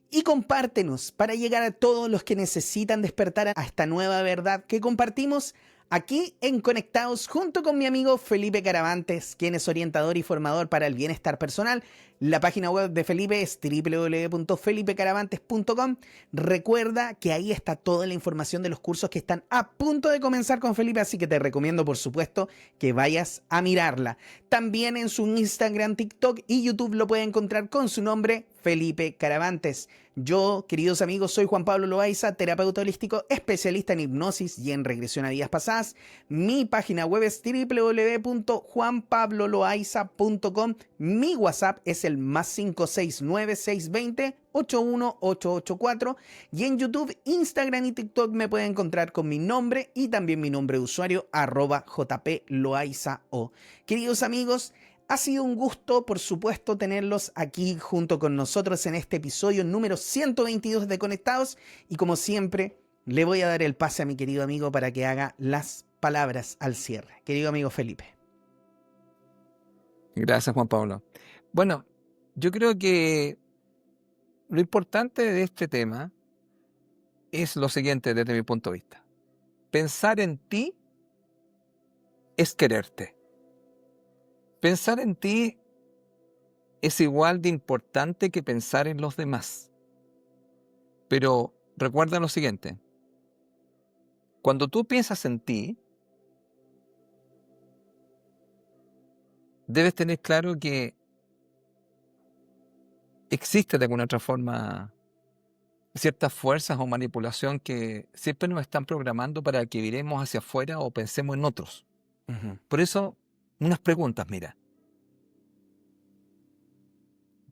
[SPEAKER 1] Y compártenos para llegar a todos los que necesitan despertar a esta nueva verdad que compartimos aquí en Conectados junto con mi amigo Felipe Caravantes, quien es orientador y formador para el bienestar personal. La página web de Felipe es www.felipecaravantes.com. Recuerda que ahí está toda la información de los cursos que están a punto de comenzar con Felipe, así que te recomiendo por supuesto que vayas a mirarla. También en su Instagram, TikTok y YouTube lo puede encontrar con su nombre, Felipe Caravantes. Yo, queridos amigos, soy Juan Pablo Loaiza, terapeuta holístico, especialista en hipnosis y en regresión a vidas pasadas. Mi página web es www.juanpabloloaiza.com. Mi WhatsApp es el +569 620 81884 y en YouTube, Instagram y TikTok me pueden encontrar con mi nombre y también mi nombre de usuario @jploaizao. Queridos amigos, ha sido un gusto, por supuesto, tenerlos aquí junto con nosotros en este episodio número 122 de Conectados. Y como siempre, le voy a dar el pase a mi querido amigo para que haga las palabras al cierre. Querido amigo Felipe.
[SPEAKER 2] Gracias, Juan Pablo. Bueno, yo creo que lo importante de este tema es lo siguiente desde mi punto de vista. Pensar en ti es quererte. Pensar en ti es igual de importante que pensar en los demás. Pero recuerda lo siguiente. Cuando tú piensas en ti, debes tener claro que existe de alguna otra forma ciertas fuerzas o manipulación que siempre nos están programando para que miremos hacia afuera o pensemos en otros. Por eso, unas preguntas, mira.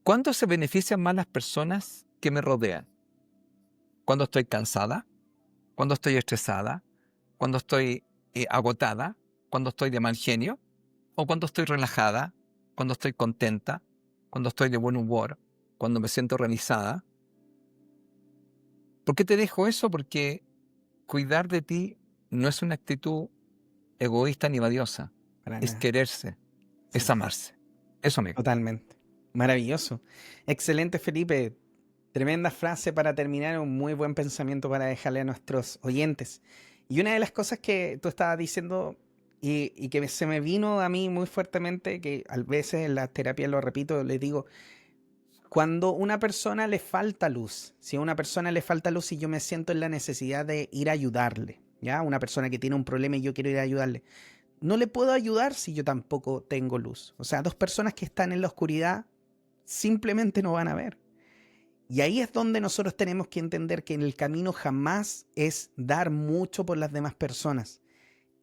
[SPEAKER 2] ¿Cuándo se benefician más las personas que me rodean? ¿Cuando estoy cansada? ¿Cuando estoy estresada? ¿Cuando estoy agotada? ¿Cuando estoy de mal genio? ¿O cuando estoy relajada? ¿Cuando estoy contenta? ¿Cuando estoy de buen humor? ¿Cuando me siento realizada? ¿Por qué te dejo eso? Porque cuidar de ti no es una actitud egoísta ni valiosa.
[SPEAKER 1] Para
[SPEAKER 2] Es
[SPEAKER 1] nada.
[SPEAKER 2] quererse, es
[SPEAKER 1] Sí,
[SPEAKER 2] amarse. Eso, amigo.
[SPEAKER 1] totalmente. Maravilloso. Excelente, Felipe. Tremenda frase para terminar, un muy buen pensamiento para dejarle a nuestros oyentes. Y una de las cosas que tú estabas diciendo y que se me vino a mí muy fuertemente, que a veces en la terapia lo repito, les digo, cuando una persona le falta luz, si a una persona le falta luz y yo me siento en la necesidad de ir a ayudarle, ¿ya? Una persona que tiene un problema y yo quiero ir a ayudarle, no le puedo ayudar si yo tampoco tengo luz. O sea, dos personas que están en la oscuridad simplemente no van a ver. Y ahí es donde nosotros tenemos que entender que en el camino jamás es dar mucho por las demás personas.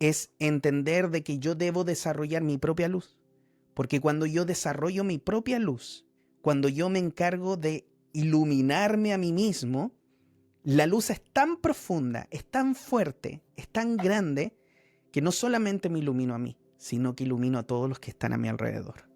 [SPEAKER 1] Es entender de que yo debo desarrollar mi propia luz. Porque cuando yo desarrollo mi propia luz, cuando yo me encargo de iluminarme a mí mismo, la luz es tan profunda, es tan fuerte, es tan grande, que no solamente me ilumino a mí, sino que ilumino a todos los que están a mi alrededor.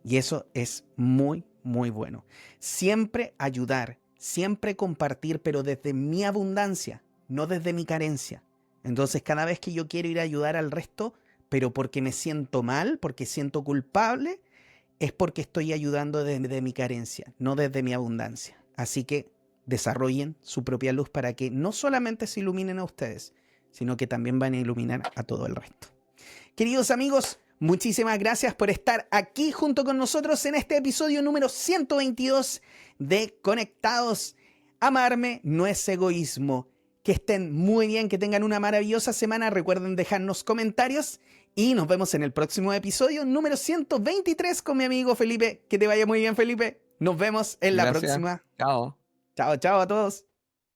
[SPEAKER 1] Y eso es muy, muy bueno. Siempre ayudar, siempre compartir, pero desde mi abundancia, no desde mi carencia. Entonces, cada vez que yo quiero ir a ayudar al resto, pero porque me siento mal, porque siento culpable, es porque estoy ayudando desde mi carencia, no desde mi abundancia. Así que desarrollen su propia luz para que no solamente se iluminen a ustedes, sino que también van a iluminar a todo el resto. Queridos amigos, muchísimas gracias por estar aquí junto con nosotros en este episodio número 122 de Conectados. Amarme no es egoísmo. Que estén muy bien, que tengan una maravillosa semana. Recuerden dejarnos comentarios y nos vemos en el próximo episodio número 123 con mi amigo Felipe. Que te vaya muy bien, Felipe. Nos vemos en la
[SPEAKER 2] Gracias.
[SPEAKER 1] próxima.
[SPEAKER 2] Chao.
[SPEAKER 1] Chao, chao a todos.